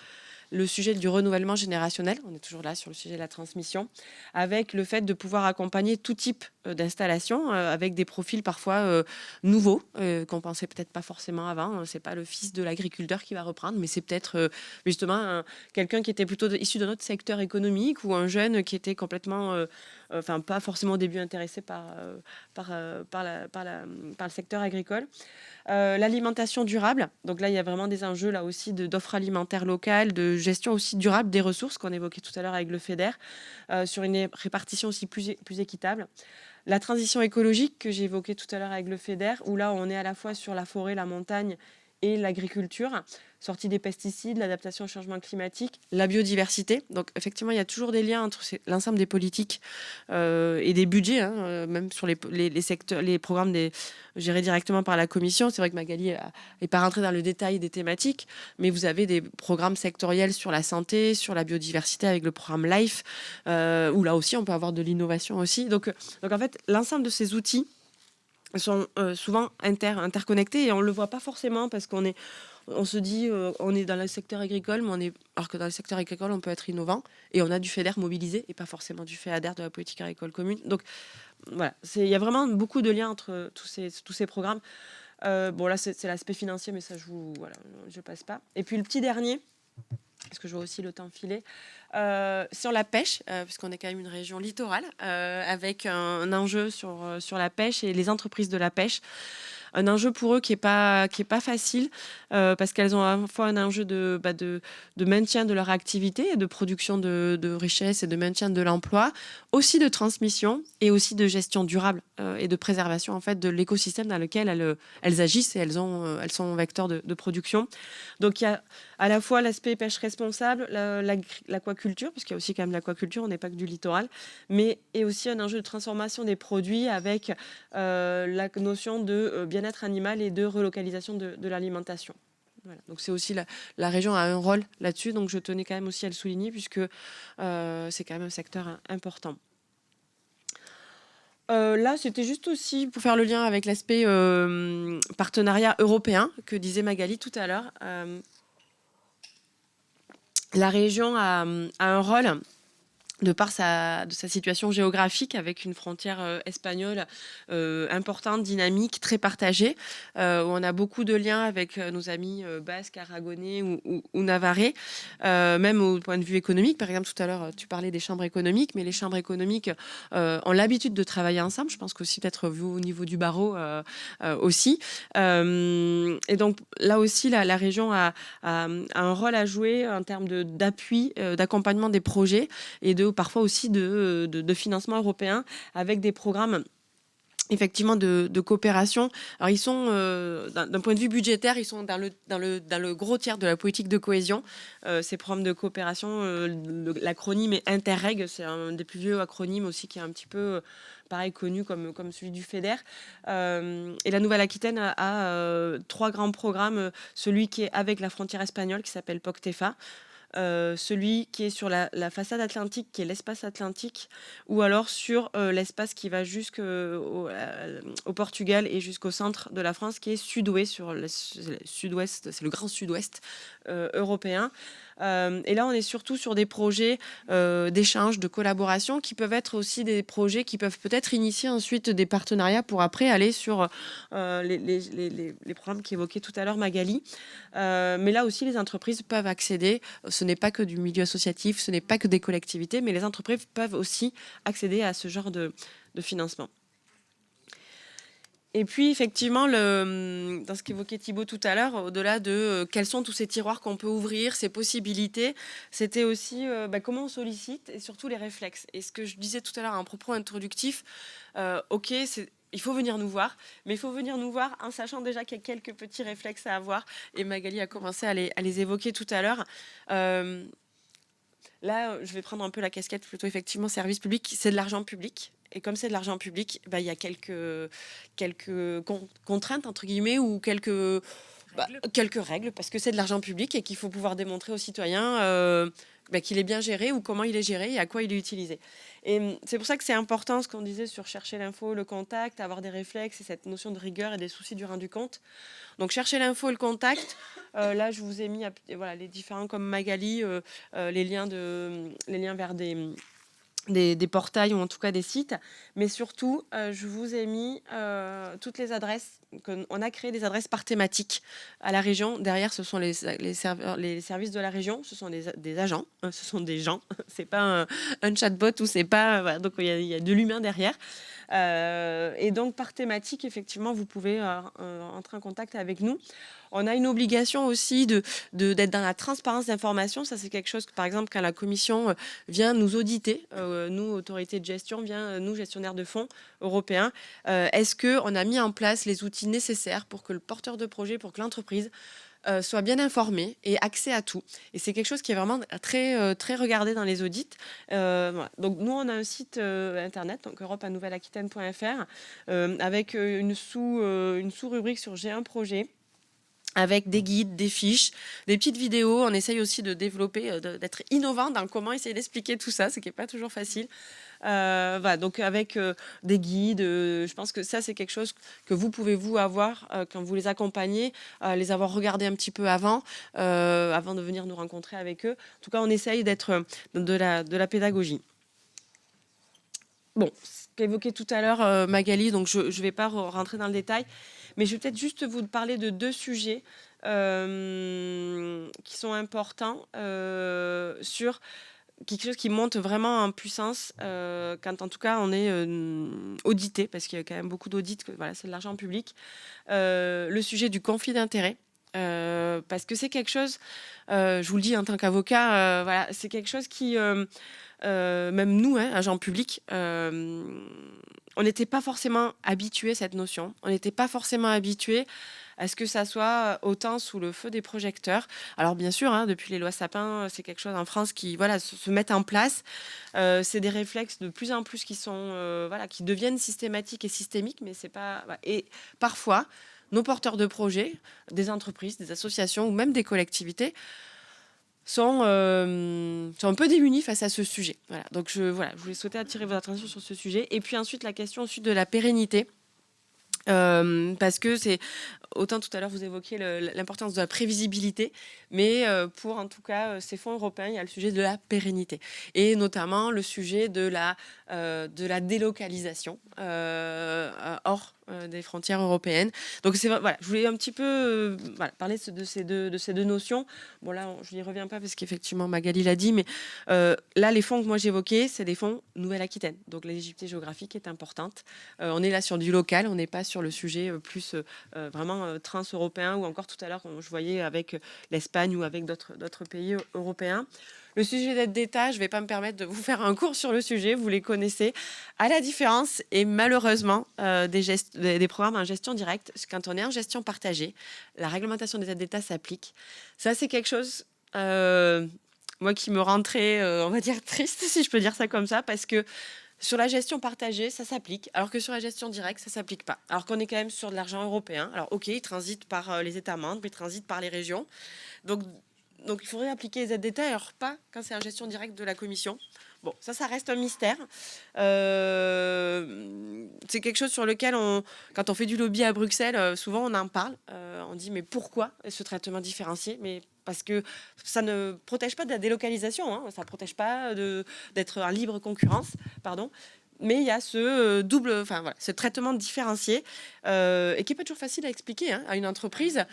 Le sujet du renouvellement générationnel, on est toujours là sur le sujet de la transmission, avec le fait de pouvoir accompagner tout type d'installation avec des profils parfois nouveaux qu'on ne pensait peut-être pas forcément avant. C'est pas le fils de l'agriculteur qui va reprendre, mais c'est peut-être justement quelqu'un qui était plutôt issu d'un autre secteur économique ou un jeune qui était complètement, pas forcément au début intéressé par le secteur agricole. L'alimentation durable, donc là il y a vraiment des enjeux là aussi d'offres alimentaires locales, de gestion aussi durable des ressources qu'on évoquait tout à l'heure avec le FEDER, sur une répartition aussi plus équitable. La transition écologique que j'ai évoquée tout à l'heure avec le FEDER, où là on est à la fois sur la forêt, la montagne et l'agriculture, sortie des pesticides, l'adaptation au changement climatique, la biodiversité. Donc effectivement, il y a toujours des liens entre l'ensemble des politiques et des budgets, même sur les secteurs, les programmes gérés directement par la Commission. C'est vrai que Magali n'est pas rentrée dans le détail des thématiques, mais vous avez des programmes sectoriels sur la santé, sur la biodiversité avec le programme LIFE, où là aussi on peut avoir de l'innovation aussi. Donc en fait, l'ensemble de ces outils sont souvent interconnectés et on ne le voit pas forcément parce on se dit on est dans le secteur agricole, alors que dans le secteur agricole, on peut être innovant et on a du FEDER mobilisé et pas forcément du FEADER de la politique agricole commune. Donc voilà, il y a vraiment beaucoup de liens entre tous ces programmes. Là, c'est l'aspect financier, mais ça, je passe pas. Et puis le petit dernier, parce que je vois aussi le temps filer, sur la pêche, puisqu'on est quand même une région littorale, avec un enjeu sur la pêche et les entreprises de la pêche. Un enjeu pour eux qui est pas facile, parce qu'elles ont à la fois un enjeu de maintien de leur activité, de production de richesses et de maintien de l'emploi, aussi de transmission et aussi de gestion durable et de préservation en fait de l'écosystème dans lequel elles agissent et elles sont vecteurs de production. Donc il y a à la fois l'aspect pêche responsable, l'aquaculture, parce qu'il y a aussi quand même l'aquaculture, on n'est pas que du littoral, mais et aussi un enjeu de transformation des produits avec la notion de bien-être animal et de relocalisation de l'alimentation. Voilà. Donc c'est aussi la région a un rôle là-dessus, donc je tenais quand même aussi à le souligner puisque c'est quand même un secteur important. Là, c'était juste aussi pour faire le lien avec l'aspect partenariat européen que disait Magali tout à l'heure. La région a un rôle de par sa situation géographique, avec une frontière espagnole importante, dynamique, très partagée, où on a beaucoup de liens avec nos amis basques, aragonais ou navarrais, même au point de vue économique. Par exemple, tout à l'heure, tu parlais des chambres économiques, mais les chambres économiques ont l'habitude de travailler ensemble. Je pense qu'aussi, peut-être vous, au niveau du barreau aussi. Et donc, là aussi, la région a un rôle à jouer en termes d'appui, d'accompagnement des projets et parfois aussi de financement européen avec des programmes effectivement de coopération. Alors ils sont d'un point de vue budgétaire, ils sont dans le gros tiers de la politique de cohésion. Ces programmes de coopération, l'acronyme est Interreg, c'est un des plus vieux acronymes aussi qui est un petit peu pareil connu comme celui du FEDER. Et la Nouvelle-Aquitaine a 3 grands programmes, celui qui est avec la frontière espagnole qui s'appelle POCTEFA. Celui qui est sur la façade atlantique, qui est l'espace atlantique, ou alors sur l'espace qui va jusqu'au Portugal et jusqu'au centre de la France, qui est sud-ouest, sur le sud-ouest, c'est le grand sud-ouest européen. Et là, on est surtout sur des projets d'échange, de collaboration, qui peuvent être aussi des projets qui peuvent peut-être initier ensuite des partenariats pour après aller sur les programmes qu'évoquait tout à l'heure Magali. Mais là aussi, les entreprises peuvent accéder. Ce n'est pas que du milieu associatif, ce n'est pas que des collectivités, mais les entreprises peuvent aussi accéder à ce genre de financement. Et puis, effectivement, dans ce qu'évoquait Thibaut tout à l'heure, au-delà de quels sont tous ces tiroirs qu'on peut ouvrir, ces possibilités, c'était aussi comment on sollicite et surtout les réflexes. Et ce que je disais tout à l'heure, un propos introductif, il faut venir nous voir, mais il faut venir nous voir en sachant déjà qu'il y a quelques petits réflexes à avoir. Et Magali a commencé à les évoquer tout à l'heure. Là, je vais prendre un peu la casquette plutôt effectivement service public. C'est de l'argent public. Et comme c'est de l'argent public, il y a quelques contraintes, entre guillemets, ou quelques règles, parce que c'est de l'argent public et qu'il faut pouvoir démontrer aux citoyens qu'il est bien géré ou comment il est géré et à quoi il est utilisé. Et c'est pour ça que c'est important ce qu'on disait sur chercher l'info, le contact, avoir des réflexes et cette notion de rigueur et des soucis du rendu compte. Donc chercher l'info et le contact, là je vous ai mis les différents comme Magali, les liens vers des portails ou en tout cas des sites, mais surtout je vous ai mis toutes les adresses. On a créé des adresses par thématique à la région. Derrière, ce sont les services de la région, ce sont des agents, ce sont des gens. C'est pas un chatbot ou c'est pas donc il y a de l'humain derrière. Et donc par thématique, effectivement, vous pouvez entrer en contact avec nous. On a une obligation aussi d'être dans la transparence d'information. Ça, c'est quelque chose que, par exemple, quand la commission vient nous auditer, nous, autorité de gestion, nous, gestionnaires de fonds européens, est-ce qu'on a mis en place les outils nécessaires pour que le porteur de projet, pour que l'entreprise soit bien informé et accès à tout. Et c'est quelque chose qui est vraiment très, très regardé dans les audits. Voilà. Donc nous, on a un site internet, donc europe-nouvelle-aquitaine.fr, avec une sous-rubrique sur J'ai un projet, avec des guides, des fiches, des petites vidéos. On essaye aussi de développer, d'être innovant dans comment essayer d'expliquer tout ça, ce qui n'est pas toujours facile. Donc avec des guides, je pense que ça c'est quelque chose que vous pouvez avoir quand vous les accompagnez, les avoir regardés un petit peu avant de venir nous rencontrer avec eux. En tout cas, on essaye d'être de la pédagogie. Bon, ce qu'évoquait tout à l'heure Magali, donc je ne vais pas rentrer dans le détail, mais je vais peut-être juste vous parler de 2 sujets qui sont importants sur quelque chose qui monte vraiment en puissance quand en tout cas on est audité, parce qu'il y a quand même beaucoup d'audits, c'est de l'argent public. Le sujet du conflit d'intérêts, parce que c'est quelque chose, je vous le dis en tant qu'avocat, c'est quelque chose qui, même nous, agents publics, on n'était pas forcément habitués à cette notion, on n'était pas forcément habitués à ce que ça soit autant sous le feu des projecteurs. Alors bien sûr, depuis les lois Sapin, c'est quelque chose en France qui se met en place. C'est des réflexes de plus en plus qui deviennent systématiques et systémiques, mais c'est pas. Et parfois, nos porteurs de projets, des entreprises, des associations ou même des collectivités sont un peu démunis face à ce sujet. Voilà. Donc je voulais souhaiter attirer votre attention sur ce sujet. Et puis ensuite, la question ensuite de la pérennité. Parce que autant tout à l'heure vous évoquiez l'importance de la prévisibilité, mais pour en tout cas ces fonds européens, il y a le sujet de la pérennité et notamment le sujet de la délocalisation hors des frontières européennes. Donc voilà, je voulais un petit peu parler de ces deux notions. Bon là, je n'y reviens pas parce qu'effectivement Magali l'a dit, mais là les fonds que moi j'évoquais, c'est des fonds Nouvelle-Aquitaine. Donc l'éligibilité géographique est importante. On est là sur du local, on n'est pas sur le sujet plus vraiment trans-européen ou encore tout à l'heure je voyais avec l'Espagne ou avec d'autres pays européens. Le sujet d'aide d'État, je ne vais pas me permettre de vous faire un cours sur le sujet, vous les connaissez. À la différence, et malheureusement, des programmes en gestion directe, quand on est en gestion partagée, la réglementation des aides d'État s'applique. Ça, c'est quelque chose, moi, qui me rend très, on va dire, triste, si je peux dire ça comme ça, parce que sur la gestion partagée, ça s'applique, alors que sur la gestion directe, ça ne s'applique pas. Alors qu'on est quand même sur de l'argent européen. Alors, OK, il transite par les États membres, il transite par les régions. Donc, il faudrait appliquer les aides d'État, alors pas quand c'est en gestion directe de la Commission. Bon, ça reste un mystère. C'est quelque chose sur lequel, quand on fait du lobby à Bruxelles, souvent on en parle. On dit, mais pourquoi ce traitement différencié ? Mais parce que ça ne protège pas de la délocalisation, hein, ça ne protège pas d'être en libre concurrence, pardon. Mais il y a ce ce traitement différencié et qui n'est pas toujours facile à expliquer à une entreprise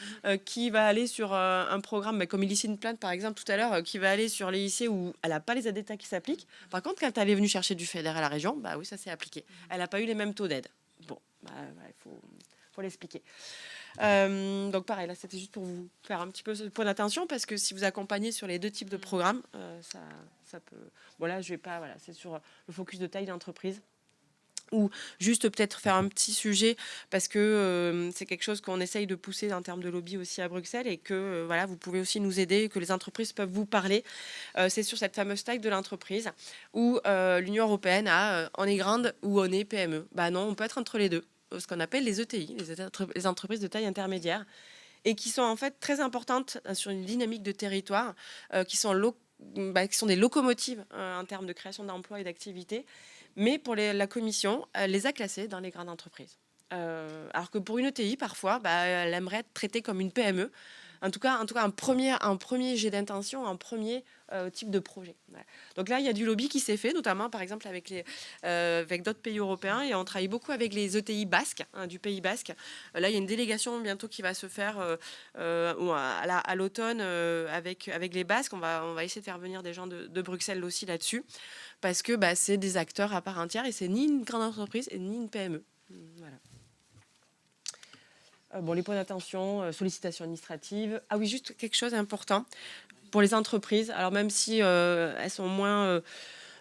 qui va aller sur un programme, comme Illicine Plant par exemple tout à l'heure, qui va aller sur les lycées où elle n'a pas les aides d'État qui s'appliquent. Par contre, quand elle est venue chercher du FEDER à la région, bah oui, ça s'est appliqué. Elle n'a pas eu les mêmes taux d'aide. Bon, il faut l'expliquer. Donc pareil, là c'était juste pour vous faire un petit peu ce point d'attention parce que si vous accompagnez sur les deux types de programmes, ça peut... Voilà, je vais pas... Voilà, c'est sur le focus de taille d'entreprise. Ou juste peut-être faire un petit sujet parce que c'est quelque chose qu'on essaye de pousser en termes de lobby aussi à Bruxelles et que voilà, vous pouvez aussi nous aider, que les entreprises peuvent vous parler. C'est sur cette fameuse taille de l'entreprise où l'Union européenne a on est grande ou on est PME. Bah non, on peut être entre les deux. Ce qu'on appelle les ETI, les entreprises de taille intermédiaire, et qui sont en fait très importantes sur une dynamique de territoire, qui sont des locomotives en termes de création d'emplois et d'activités. Mais pour la Commission, elle les a classées dans les grandes entreprises. Alors que pour une ETI, parfois, elle aimerait être traitée comme une PME. En tout cas un premier jet d'intention, un premier type de projet. Voilà. Donc là, il y a du lobby qui s'est fait, notamment par exemple avec d'autres pays européens, et on travaille beaucoup avec les ETI basques, du Pays Basque. Là, il y a une délégation bientôt qui va se faire à l'automne avec les Basques. On va essayer de faire venir des gens de Bruxelles aussi là-dessus, parce que c'est des acteurs à part entière, et c'est ni une grande entreprise et ni une PME. Voilà. Les points d'attention, sollicitation administrative. Ah oui, juste quelque chose d'important pour les entreprises. Alors même si elles sont moins,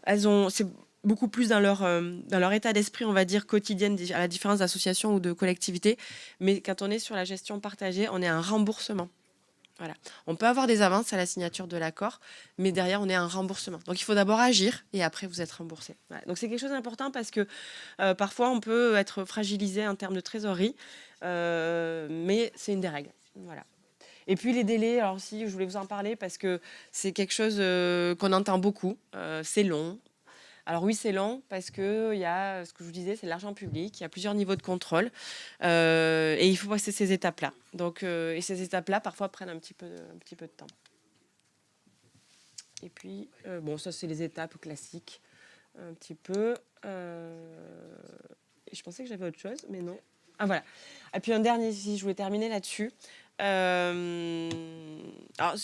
c'est beaucoup plus dans leur état d'esprit, on va dire quotidienne, à la différence d'associations ou de collectivités. Mais quand on est sur la gestion partagée, on est un remboursement. Voilà. On peut avoir des avances à la signature de l'accord, mais derrière, on est un remboursement. Donc, il faut d'abord agir et après, vous êtes remboursé. Voilà. Donc, c'est quelque chose d'important parce que parfois, on peut être fragilisé en termes de trésorerie, mais c'est une des règles. Voilà. Et puis, les délais, alors aussi, je voulais vous en parler parce que c'est quelque chose qu'on entend beaucoup. C'est long. Alors oui, c'est long parce que il y a ce que je vous disais, c'est l'argent public. Il y a plusieurs niveaux de contrôle et il faut passer ces étapes-là. Donc et ces étapes-là parfois prennent un petit peu de temps. Et puis ça c'est les étapes classiques un petit peu. Et je pensais que j'avais autre chose, mais non. Ah voilà. Et puis un dernier, si je voulais terminer là-dessus. Alors,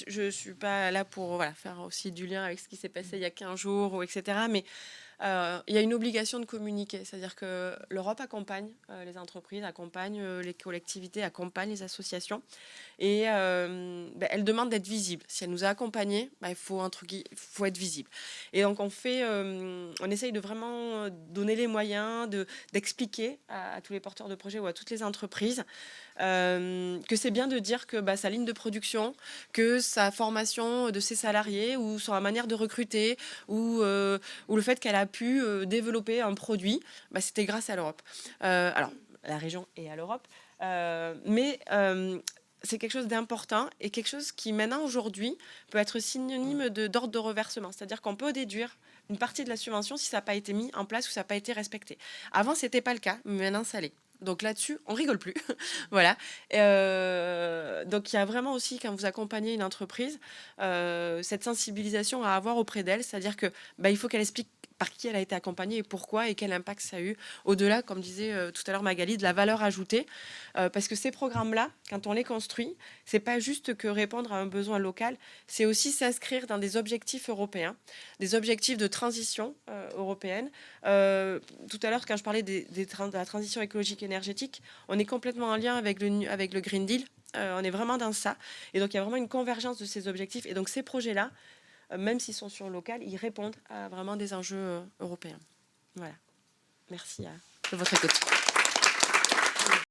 je ne suis pas là pour faire aussi du lien avec ce qui s'est passé il y a 15 jours, etc. Mais il y a une obligation de communiquer. C'est-à-dire que l'Europe accompagne les entreprises, accompagne les collectivités, accompagne les associations. Et elle demande d'être visible. Si elle nous a accompagnés, il faut être visible. Et donc, on essaye de vraiment donner les moyens d'expliquer à tous les porteurs de projets ou à toutes les entreprises que c'est bien de dire que sa ligne de production, que sa formation de ses salariés ou sa manière de recruter ou le fait qu'elle a pu développer un produit, c'était grâce à l'Europe. Alors, à la région et à l'Europe. Mais c'est quelque chose d'important et quelque chose qui maintenant aujourd'hui peut être synonyme d'ordre de reversement. C'est-à-dire qu'on peut déduire une partie de la subvention si ça n'a pas été mis en place ou ça n'a pas été respecté. Avant, ce n'était pas le cas, mais maintenant ça l'est. Donc là-dessus, on rigole plus. Voilà. Donc il y a vraiment aussi, quand vous accompagnez une entreprise, cette sensibilisation à avoir auprès d'elle, c'est-à-dire que il faut qu'elle explique par qui elle a été accompagnée et pourquoi et quel impact ça a eu. Au-delà, comme disait tout à l'heure Magali, de la valeur ajoutée. Parce que ces programmes-là, quand on les construit, c'est pas juste que répondre à un besoin local, c'est aussi s'inscrire dans des objectifs européens, des objectifs de transition européenne. Tout à l'heure, quand je parlais de la transition écologique et énergétique, on est complètement en lien avec le Green Deal. On est vraiment dans ça. Et donc, il y a vraiment une convergence de ces objectifs. Et donc, ces projets-là, même s'ils sont sur local, ils répondent à vraiment des enjeux européens. Voilà. Merci de votre écoute.